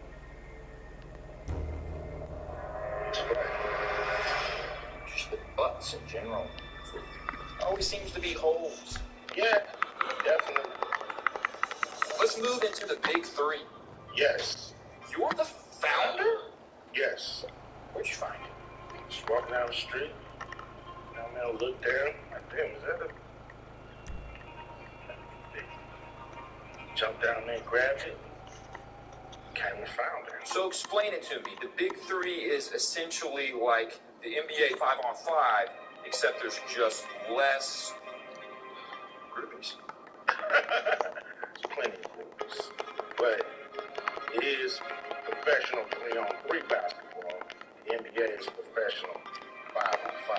Just with butts in general. Always seems to be holes. Yeah, definitely. Let's move into the big 3. Yes. You're the founder? Yes. Where'd you find it? Just walking down the street. Down there, look down. Like, damn, is that a... Jumped down there, grabbed it. Came and found it. So explain it to me. The big 3 is essentially like the NBA 5-on-5, except there's just less groupies. There's plenty of groupies. But it is professional 3-on-3 basketball. The NBA is professional 5-on-5.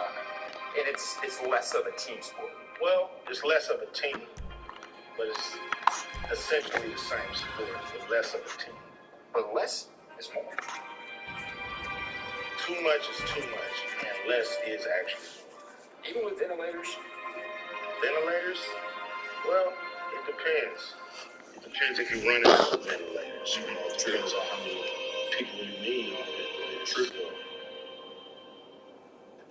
And it's less of a team sport. Well, it's less of a team, but it's essentially the same sport, but less of a team. But less is more. Too much is too much, and less is actually more. Even with ventilators? Ventilators? Well, it depends. It depends if you're running out of ventilators. You know, it depends on how many people you need on it. True.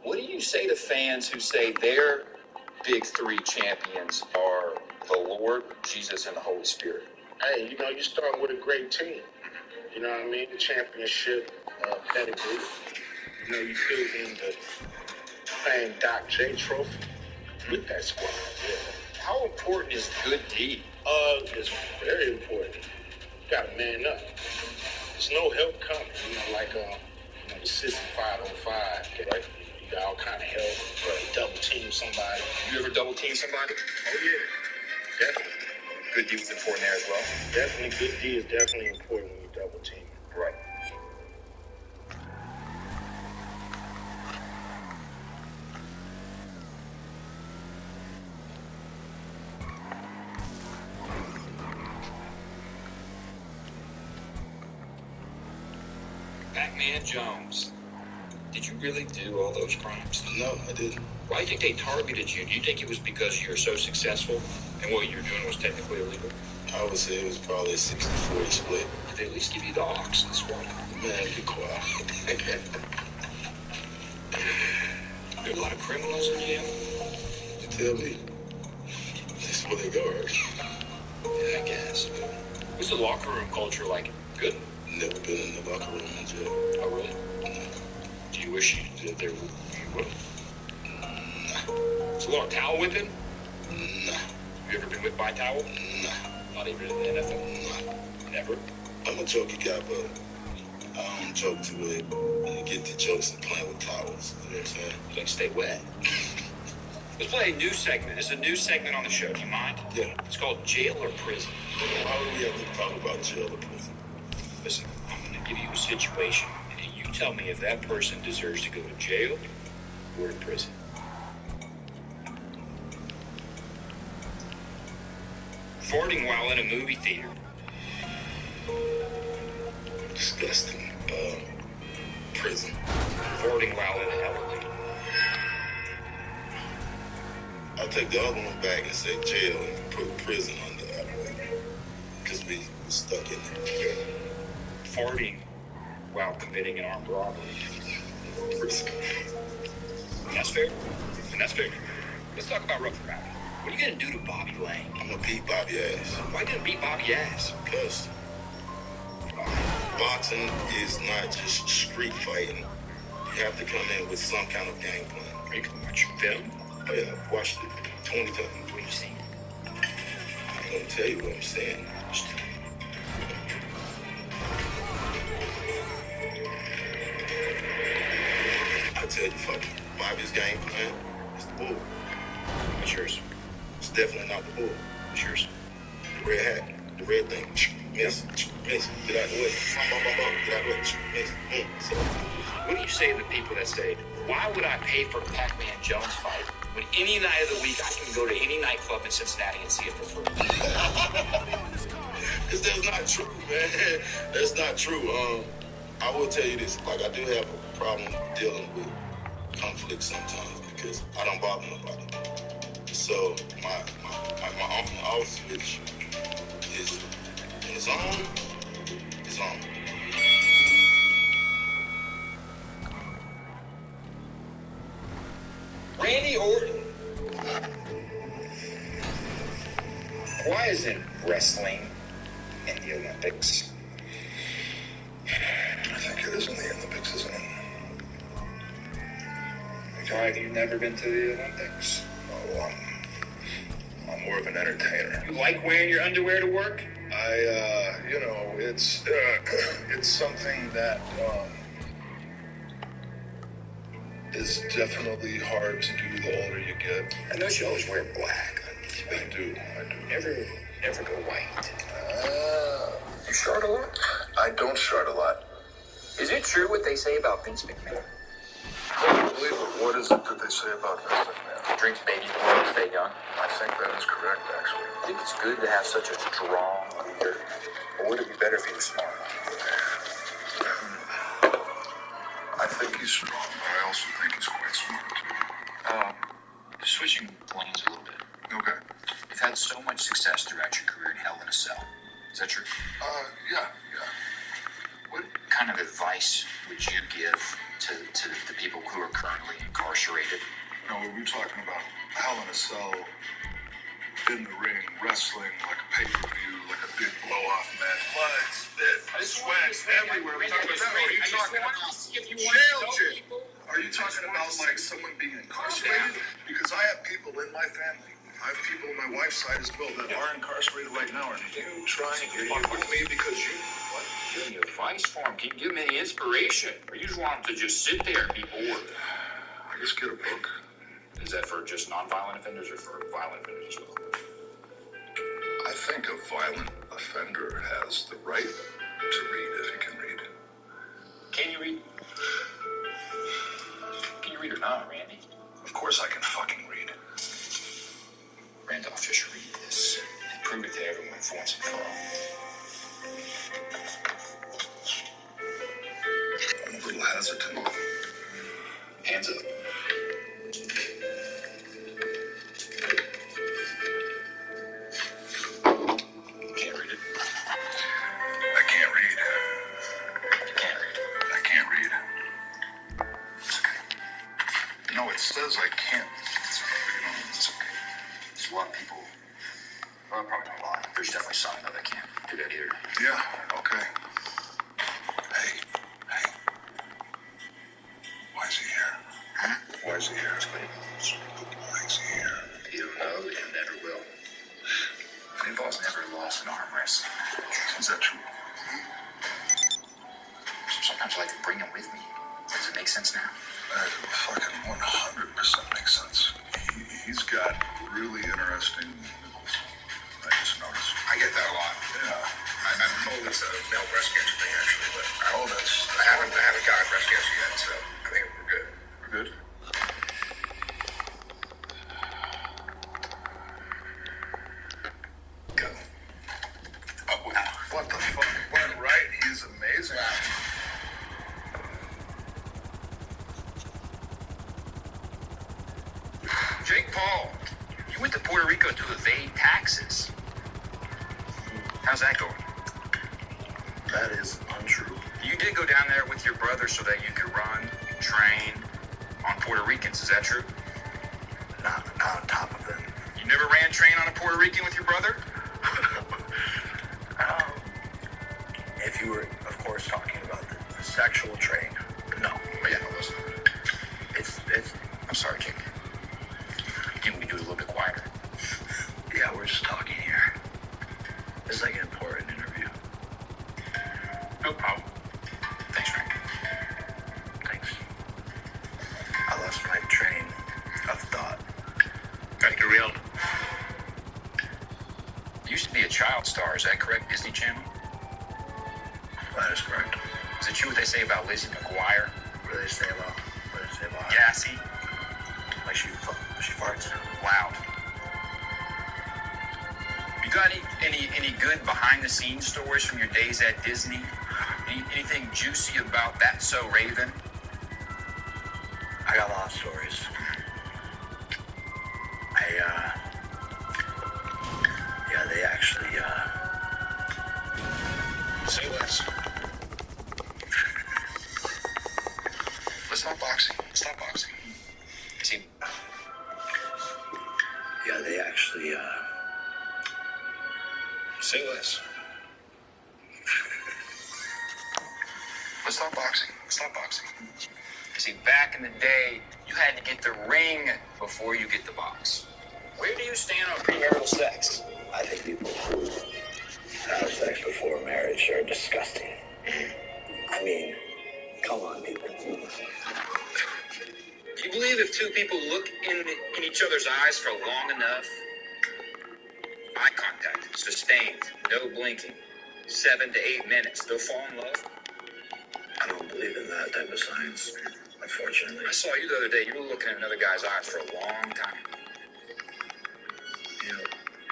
What do you say to fans who say their big 3 champions are the Lord, Jesus, and the Holy Spirit? Hey, you know, you start with a great team. You know what I mean? The championship pedigree. You know, you fill in the famed Doc J trophy with that squad. Yeah. How important is good D? It's very important. You gotta man up. There's no help coming. You know, like the system 5-on-5. Right? You got all kind of help. Right. Double team somebody. You ever double team somebody? Oh yeah, definitely. Good D was important there as well. Definitely, good D is definitely important when you double team. Right. Pac-Man Jones, did you really do all those crimes? No, I didn't. Why do you think they targeted you? Do you think it was because you were so successful and what you were doing was technically illegal? I would say it was probably a 60-40 split. Did they at least give you the aux in the squad? Man, be quiet. There are a lot of criminals in jail? You tell me. That's where they go, right? Yeah, I guess. What's the locker room culture like? Good? Never been in the locker room in jail. Oh, really? Do you wish you lived there? You would? It's a lot of towel whipping? Nah. You ever been whipped by a towel? Nah. Not even in the NFL? Nah. Never? I'm a jokey guy, but I don't joke to it. You get the jokes and playing with towels. You know what I'm saying? You like stay wet. Let's play a new segment. It's a new segment on the show. Do you mind? Yeah. It's called Jail or Prison. Why would we have to talk about jail or prison? Listen, I'm going to give you a situation, and you tell me if that person deserves to go to jail or to prison. Farting while in a movie theater. Disgusting. Prison. Farting while in an elevator. I'll take the other one back and say jail and put prison on the elevator. Because we stuck in there. Farting while committing an armed robbery. Prison. And that's fair. And that's fair. Let's talk about Rough Rider. What are you gonna do to Bobby Lang? I'm gonna beat Bobby ass. Why you gonna beat Bobby ass? Because boxing is not just street fighting. You have to come in with some kind of game plan. Are you gonna watch film? Oh yeah, I've watched it 20 times. What are you seeing? I'm gonna tell you what I'm saying. I tell you, fucking Bobby's game plan is the bull. What's yours? It's definitely not the bull. What's yours? The red hat, the red thing. Miss, get out the way. Get out the way. Miss. So, what do you say to the people that say, why would I pay for a Pac-Man Jones fight when any night of the week I can go to any nightclub in Cincinnati and see it for free? Because that's not true, man. That's not true. I will tell you this. Like, I do have a problem dealing with conflict sometimes because I don't bother nobody. So my off switch is when it's on, it's on. Randy Orton. Why isn't wrestling in the Olympics? I think it is in the Olympics, isn't it? Why have you never been to the Olympics? Oh, I'm more of an entertainer. You like wearing your underwear to work? It's something that is definitely hard to do the older you get. I know you always wear black. I do. Never go white. You shard a lot? I don't shard a lot. Is it true what they say about Vince McMahon? I believe it. What is it that they say about Vince McMahon? Drinks baby blood to stay young. I think that is correct, actually. I think it's good to have such a strong leader. Or would it be better if he was smart? I think he's strong, but I also think he's quite smart, too. Switching lanes a little bit. Okay. You've had so much success throughout your career in Hell in a Cell. Is that true? Yeah. What kind of advice would you give to the people who are currently incarcerated? No, we're talking about Hell in a Cell, in the ring, wrestling, like a pay-per-view, like a big blow-off match. Blood, spit, sweat, everywhere. We're talking about, are you talking about jail? Are you talking about, like, someone being incarcerated? Because I have people in my family. I have people on my wife's side as well that are incarcerated right now. Are you trying to fuck with me because you... What? Give me advice for him. Can you give him any inspiration? Or you just want him to just sit there and be bored? I just get a book. Is that for just non-violent offenders or for violent offenders as well? I think a violent offender has the right to read if he can read. Can you read? Can you read or not, Randy? Of course I can fucking read. Randolph, just read this and prove it to everyone for once and for all. I'm a little hesitant. Hands up. Can't read it. I can't read. You can't read. I can't read. It's okay. No, it says I can't. It's okay. There's a lot of people. Well, probably not a lot. There's definitely some that can't do that either. Yeah, okay. Hey. Why is he here? Huh? Why is he here? Why is he here? You don't know and never will. Football's never lost an arm wrestling. Is that true? Sometimes I like to bring him with me. Does it make sense now? That fucking 100% makes sense. He's got really interesting nipples. I just noticed. I get that a lot. Yeah. I'm told it's a male breast cancer thing, actually, but I haven't gotten breast cancer yet, so I think we're good. We're good? Go. How's that going? That is untrue. You did go down there with your brother so that you could run, train on Puerto Ricans. Is that true? Not on top of them. You never ran train on a Puerto Rican with your brother? If you were, of course, talking about the sexual train, no. Oh, yeah, no, listen. It's. I'm sorry, King. Can we do it a little bit quieter? Yeah, we're just talking here. It's like an important interview. No problem. Thanks, Frank. Thanks. I lost my train of thought. Gotta get real. You used to be a child star, is that correct, Disney Channel? That is correct. Is it true what they say about Lizzie McGuire? What do they say about? Gassy. Like she farts. Loud. You got any good behind the scenes stories from your days at Disney? Anything juicy about That's So Raven? I got a lot of stories. They actually, Say less. Let's stop boxing. Stop boxing. See? Yeah, they actually, Say less. Let's stop boxing. Stop boxing. See, back in the day, you had to get the ring before you get the box. Where do you stand on premarital sex? I think people who have sex before marriage are disgusting. I mean, come on, people. Do you believe if two people look in each other's eyes for long enough, eye contact, sustained, no blinking, 7 to 8 minutes, they'll fall in love? I don't believe in that type of science, unfortunately. I saw you the other day. You were looking at another guy's eyes for a long time. Yeah.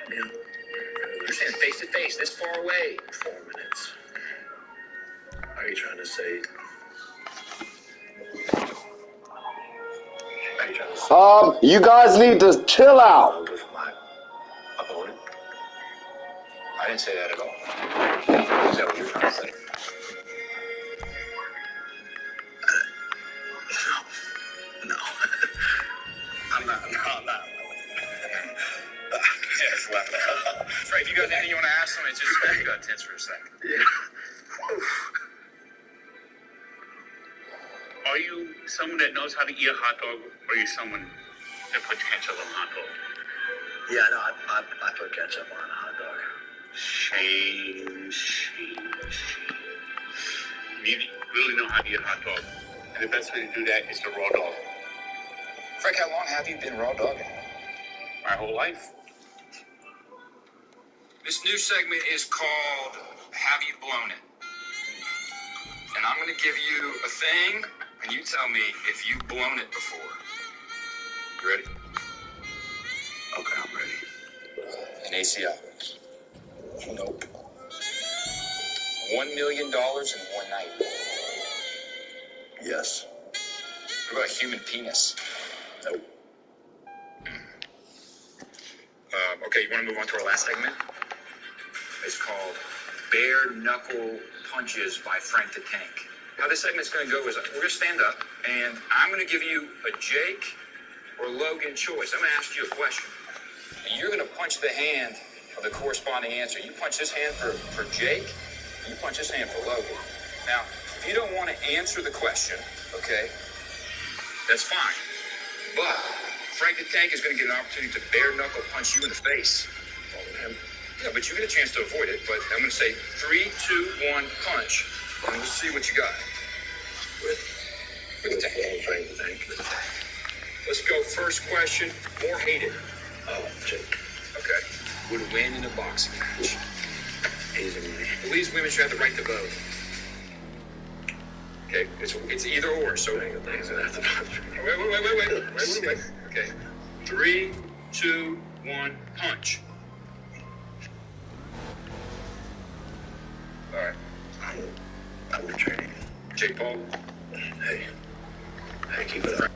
You're standing face to face, this far away. 4 minutes. Are you trying to say? You guys need to chill out. With my opponent? I didn't say that at all. Is that what you're trying to say? No. I'm not. Yeah, Frank, you got anything you want to ask them? It's just you got tense for a second. Yeah. Are you someone that knows how to eat a hot dog, or are you someone that puts ketchup on a hot dog? Yeah, no, I put ketchup on a hot dog. Shame. You really know how to eat a hot dog. And the best way to do that is to raw dog. Frank, how long have you been raw dogging? My whole life. This new segment is called Have You Blown It? And I'm going to give you a thing, and you tell me if you've blown it before. You ready? Okay, I'm ready. An ACL. Nope. $1 million in one night. Yes. What about a human penis? Nope. Okay, you want to move on to our last segment? It's called Bare Knuckle Punches by Frank the Tank. How this segment's going to go is we're going to stand up, and I'm going to give you a Jake or Logan choice. I'm going to ask you a question, and you're going to punch the hand of the corresponding answer. You punch this hand for Jake, you punch this hand for Logan. Now, if you don't want to answer the question, okay, that's fine. But Frank the Tank is going to get an opportunity to bare knuckle punch you in the face. Yeah, but you get a chance to avoid it. But I'm going to say 3, 2, 1, punch. And we'll see what you got. With the tank. Frank the Tank. Let's go. First question. More hated. Jake. Okay. Would win in a boxing match. Easily. Believes women should have the right to vote. Okay. It's either or. So wait. Okay. 3, 2, 1, punch. All right. I'm returning. Jake Paul. Hey, keep it up.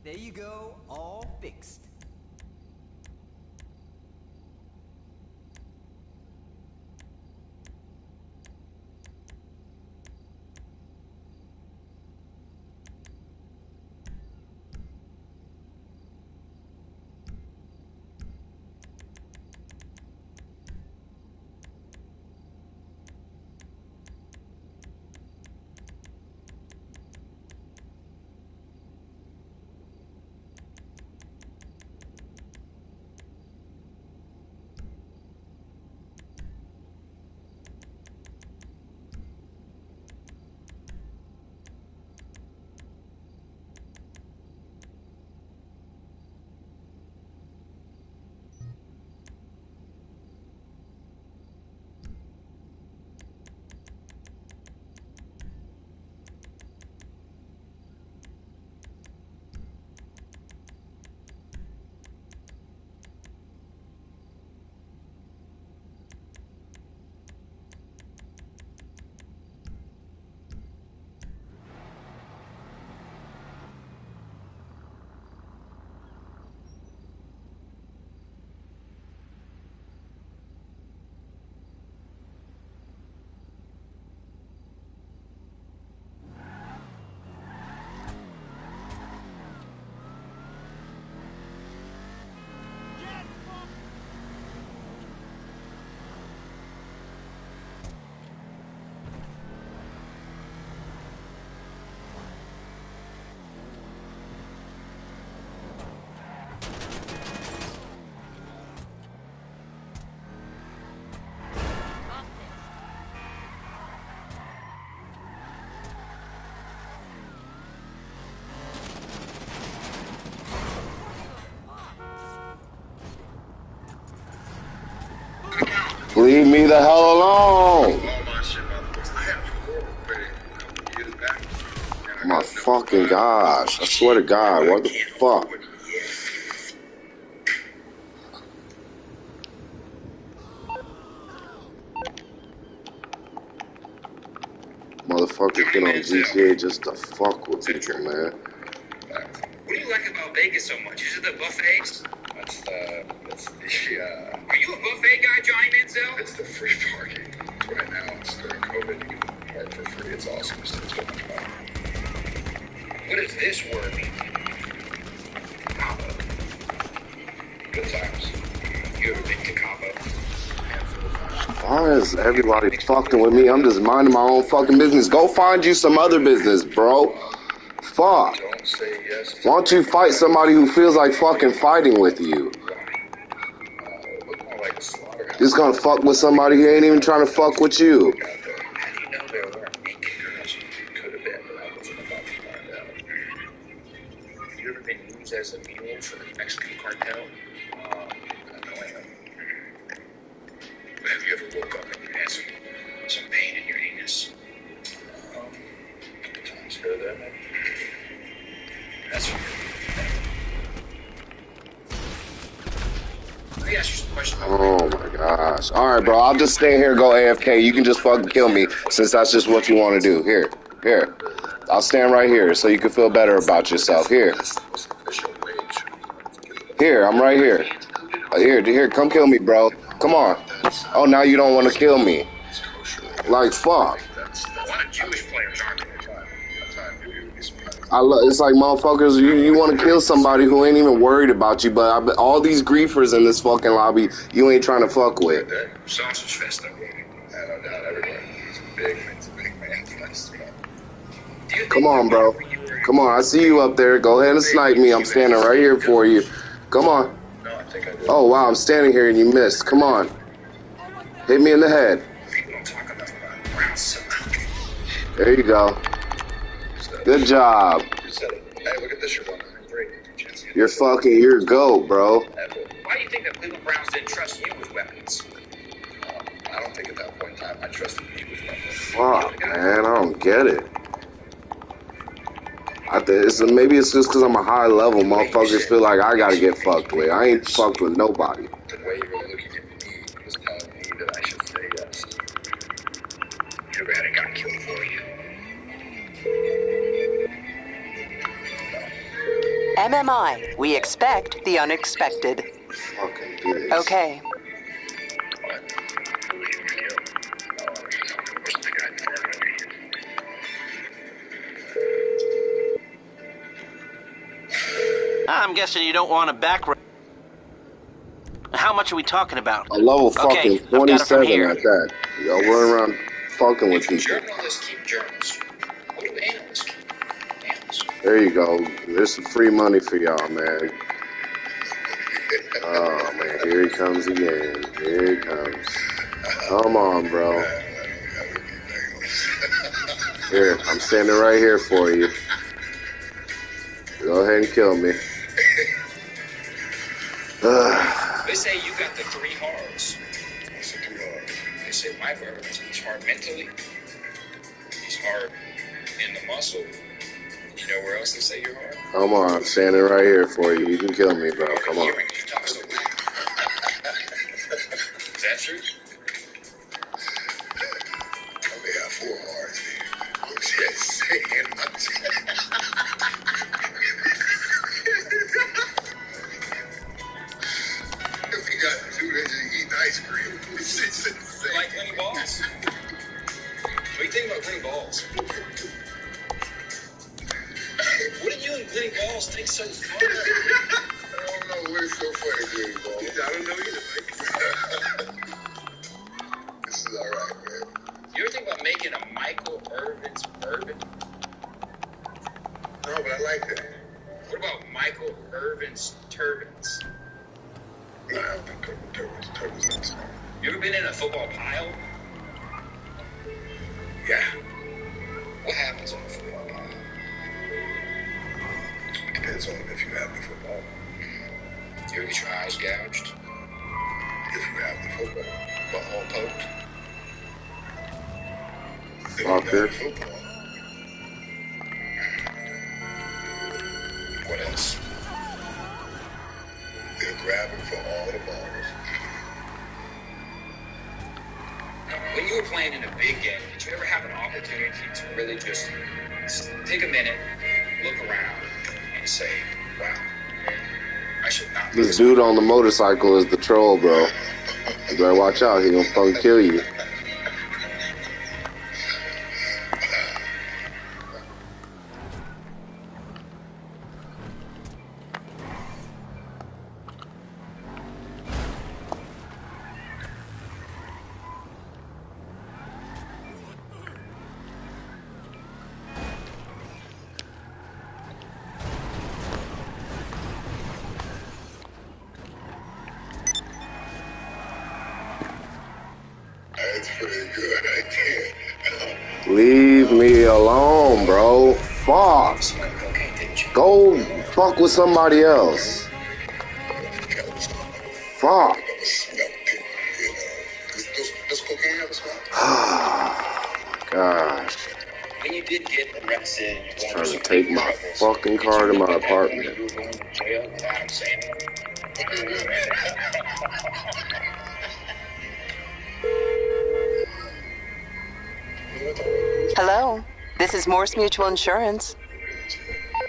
There you go, all fixed. Leave me the hell alone! My fucking gosh. I swear to God, what the fuck? Motherfuckers get on GTA just to fuck with people, man. What do you like about Vegas so much? Is it the buffets? That's the Are you a buffet guy, Johnny Manziel? It's the free parking. Right now, it's during COVID. You can park for free. It's awesome. It's so much fun. What is this word mean? Cabo. Good times. You ever been to Cabo? Why is everybody fucking with me? I'm just minding my own fucking business. Go find you some other business, bro. Fuck. Don't say yes. Why don't you fight somebody who feels like fucking fighting with you? Just gonna fuck with somebody who ain't even trying to fuck with you. How do you know there weren't naked girls? Could have been, but I wasn't about to find out. Have you ever been used as a mule for the Mexican cartel? No, I haven't. Have you ever woke up and you had some pain in your anus? A couple times here or there, maybe. That's weird. Let me ask you some questions about Oh my gosh. Alright, bro, I'll just stay here, go AFK. You can just fucking kill me since that's just what you want to do. Here. I'll stand right here so you can feel better about yourself. Here, I'm right here. Here, come kill me, bro. Come on. Oh, now you don't want to kill me. Like, fuck. a lot of Jewish players, aren't there? It's like, motherfuckers, you want to kill somebody who ain't even worried about you, but all these griefers in this fucking lobby, you ain't trying to fuck with. Sausage fest, though. No doubt, everybody. It's a big man fest. Come on, bro. Come on, I see you up there. Go ahead and snipe me. I'm standing right here for you. Come on. Oh, wow, I'm standing here and you missed. Come on. Hit me in the head. There you go. Good job. Hey, look at this. You're a GOAT, bro. Why do you think the Cleveland Browns didn't trust you with weapons? I don't think at that point in time I trusted you with weapons. Fuck, man, I don't get it. Maybe it's just because I'm a high level. Motherfuckers feel like I gotta get fucked with. I ain't fucked with nobody. The way you were looking at me was telling me that I should say yes. You ever had a guy killed for you? MMI, we expect the unexpected. Fucking bitch. Okay. I'm guessing you don't want a back. How much are we talking about? A level fucking 27 at that. Y'all run around fucking with people. Journalists keep journals. What do analysts keep? Analysts. There you go. There's some free money for y'all, man. Oh, man. Here he comes again. Here he comes. Come on, bro. Here, I'm standing right here for you. Go ahead and kill me. They say you got the 3 R's. What's the 3 R's? They say Michael Irvin's hard mentally. He's hard in the muscle. You know where else they say you're hard? Come on, I'm standing right here for you. You can kill me, bro. Come on. You talk so loud. Is that true? I only got 4 R's, dude. I'm just saying. If you got 2 that just eating ice cream, it's insane. Like Lenny Balls? What do you think about Lenny Balls? What do you and Lenny Balls think so funny? I don't know what's so funny, Lenny Balls. I don't know either, Mike. This is all right, man. You ever think about making a Michael Irvin's bourbon? No, but I like that. What about Michael Irvin's turbans? Nah, I don't think turbans not smart. You ever been in a football pile? Yeah. What happens on a football pile? It depends on if you have the football. You ever get your eyes gouged? If you have the football. Butthole poked? Fucker. Football. What else? They're grabbing for all the balls. When you were playing in a big game, did you ever have an opportunity to really just take a minute, look around, and say, wow, I should not be This dude on the motorcycle is the troll, bro. You better watch out. He gonna fucking kill you. That's pretty good. I can't. Leave me alone, bro. Fuck. Go fuck with somebody else. Fuck. Does cocaine have a smell? Gosh. When you did get arrested, you Trying to take my fucking car to my apartment. you were going to jail without him saying it. Hello, this is Morse Mutual Insurance.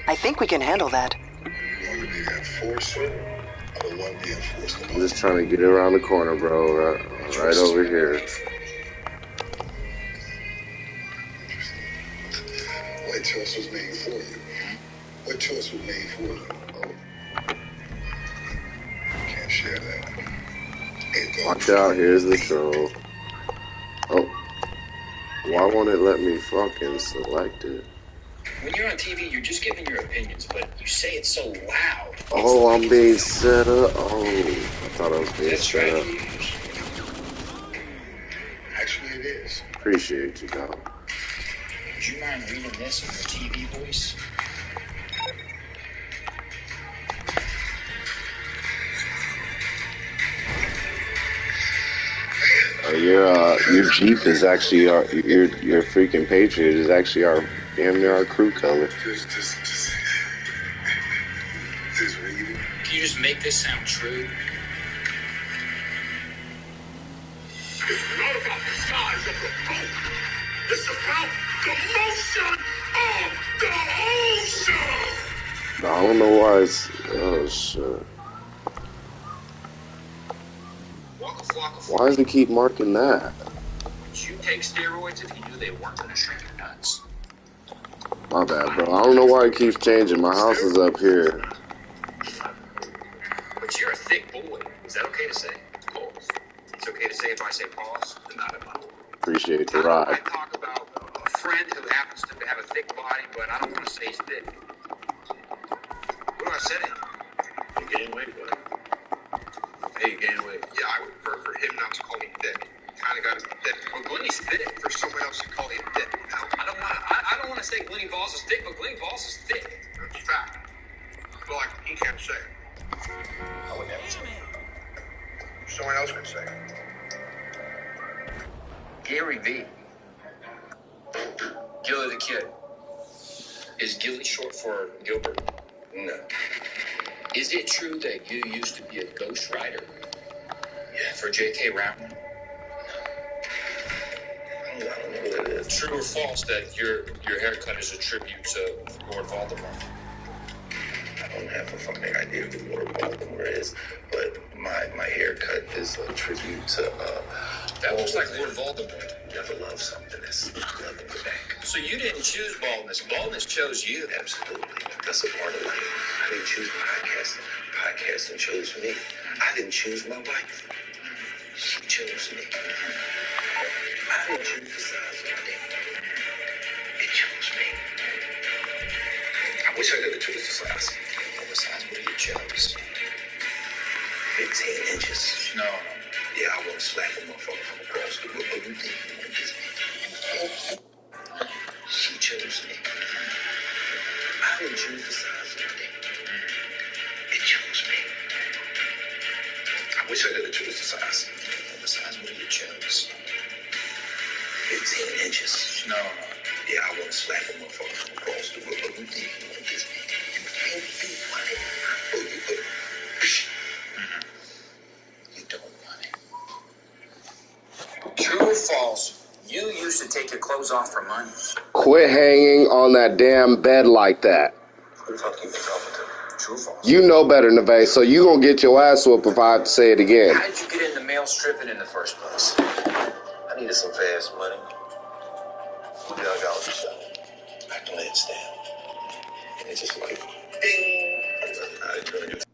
I think we can handle that. You want to be the enforcer? I don't want to be enforced. I'm just trying to get it around the corner, bro. Right over here. What choice was made for you? What choice was made for you? Oh. Can't share that. Watch out, here's the troll. Oh. Why won't it let me fucking select it? When you're on TV, you're just giving your opinions, but you say it so loud. Oh, I'm being set up. Oh, I thought I was being set up. Actually, it is. Appreciate you, dog. Would you mind reading this in your TV voice? Your Jeep is actually your freaking Patriot is actually our damn near our crew color. Just read. Can you just make this sound true? It's not about the size of the boat. It's about the motion of the ocean. I don't know why it's. Oh shit. Why does it keep marking that? Would you take steroids if you knew they weren't going to shrink your nuts? My bad, bro. I don't know why it keeps changing. My house is up here. But you're a thick boy. Is that okay to say? Pause. It's okay to say if I say pause, then not at all. Appreciate the I ride. talk about a friend who happens to have a thick body, but I don't want to say he's thick. What do I say? You gain weight, buddy. Hey, you gain weight. Yeah, I would prefer for him not to call me thick. Kind of got to be thick. Well, Glenny's thick. For someone else to call him thick. No, I don't want to say Glenny Balls is thick, but Glenny Balls is thick. That's fact. Well, he can't say it. I would never say it. Someone else could say it. Gary V. Gilly the Kid. Is Gilly short for Gilbert? No. Is it true that you used to be a ghostwriter? Yeah. For J.K. Rowling? I don't know what it is. True or false that your haircut is a tribute to Lord Voldemort? I don't have a fucking idea who Lord Voldemort is, but my haircut is a tribute to that looks like Lord Voldemort. Never loved something that's love in the back. So you didn't choose baldness. Baldness chose you. Absolutely. That's a part of life. I didn't choose podcasting. Podcasting chose me. I didn't choose my wife. She chose me. I didn't choose the size of my dick. It chose me. I wish I could have choose the size. What size would you chose? 15 inches. No. Yeah, I want to slap a motherfucker from across the room. But you think you want this? She chose me. I didn't choose the size of my dick. It chose me. I wish I could have choose the size. What size would you chose? 15 inches. No. Yeah, I want to slap a motherfucker from across the room. But you think you want this? You think you want it? You don't want it. True or false? You used to take your clothes off for money. Quit hanging on that damn bed like that. Who the fuck you been talking to? True or false? You know better, Neve, so you gonna get your ass whooped if I have to say it again. How did you get into male stripping in the first place? I needed some fast money. What did I got with the show? I glanced down. And it's just like, ding. I didn't really do it.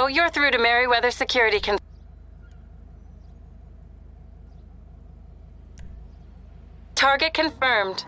Hello, you're through to Merryweather Security Target confirmed.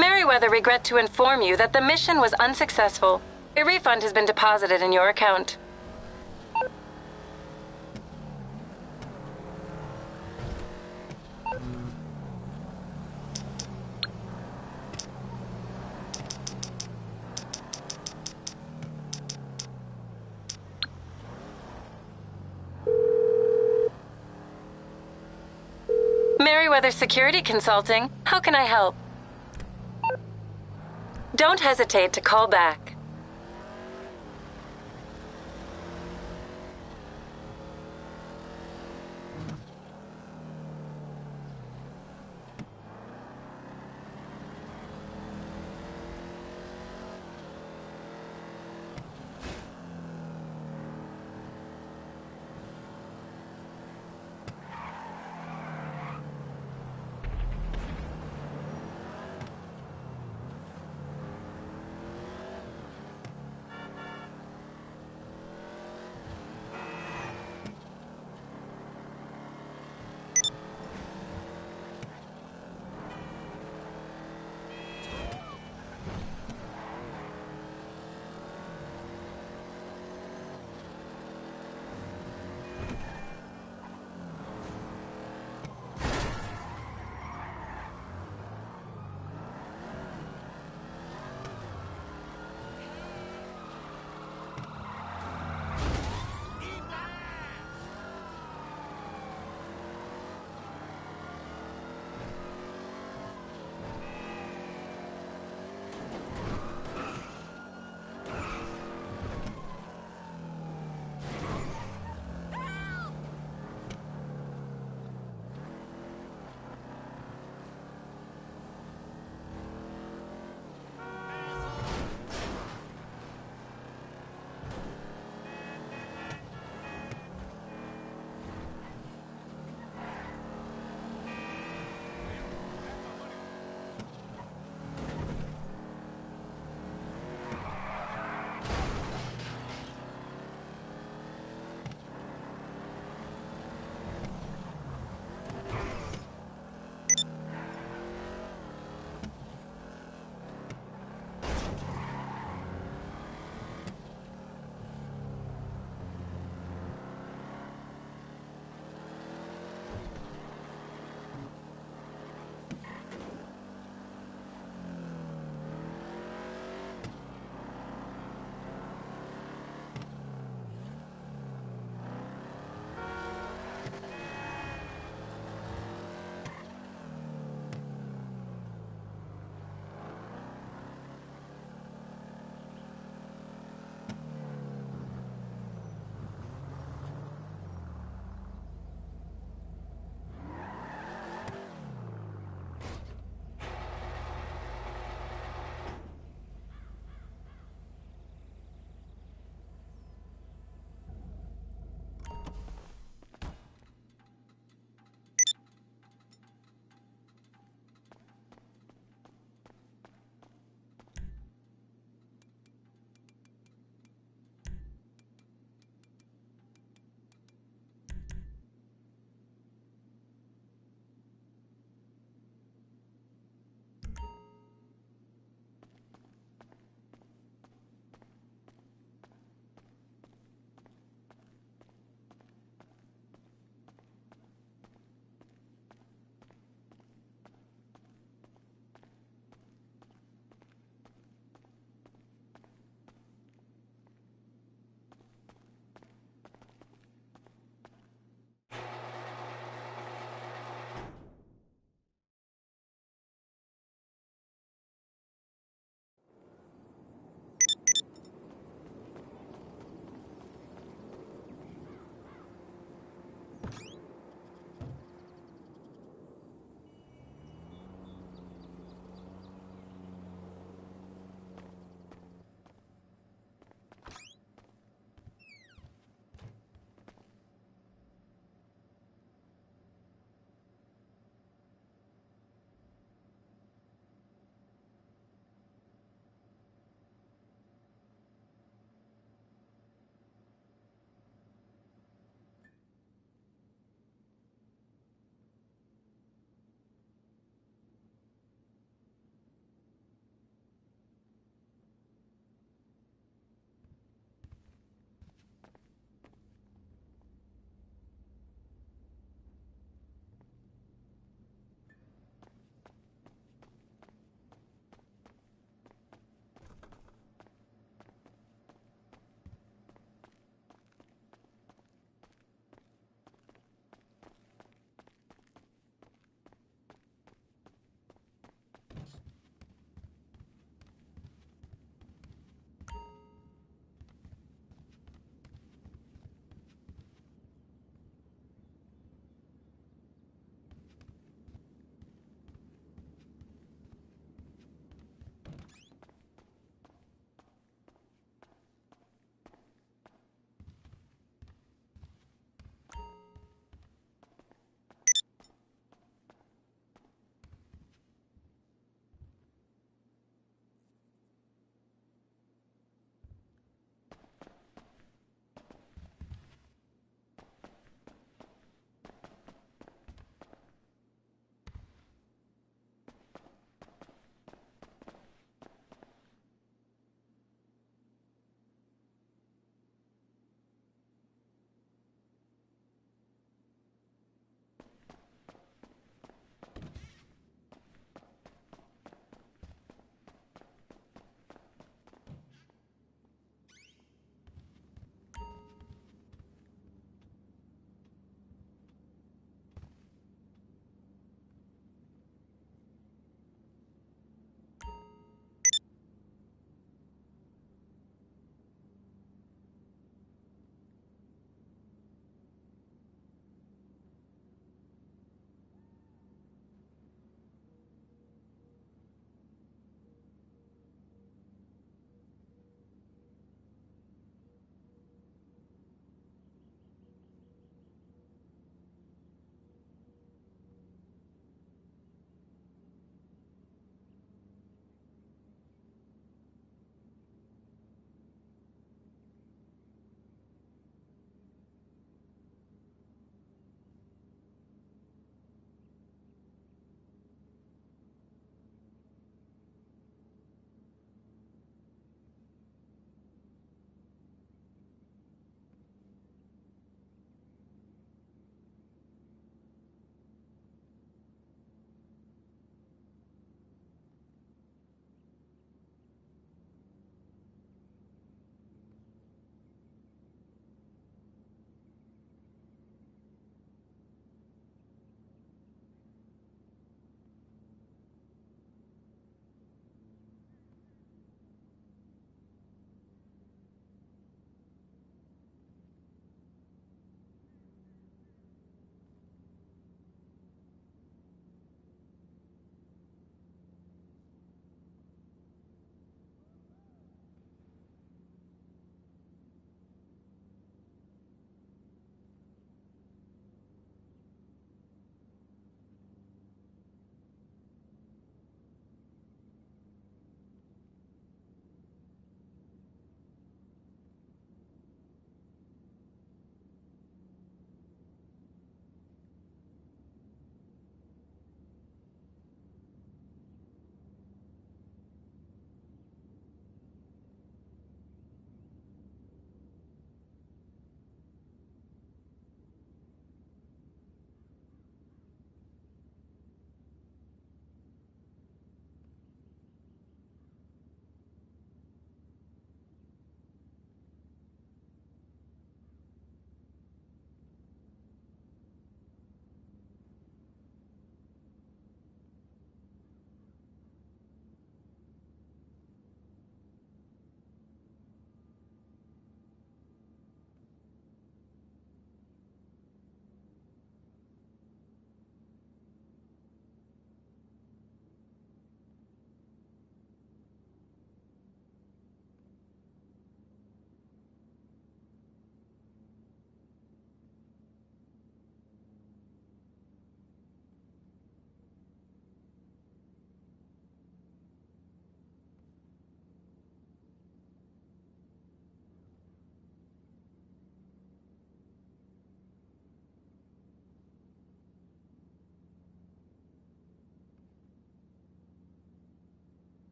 Merryweather regret to inform you that the mission was unsuccessful. A refund has been deposited in your account. Merryweather Security Consulting, how can I help? Don't hesitate to call back.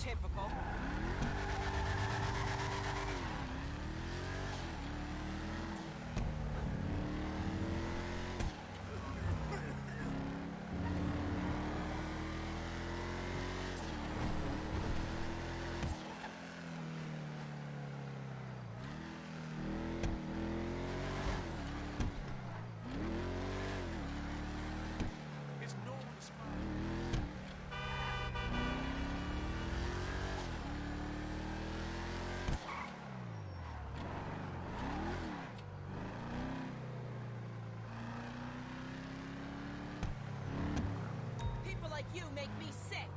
Typical. People like you make me sick.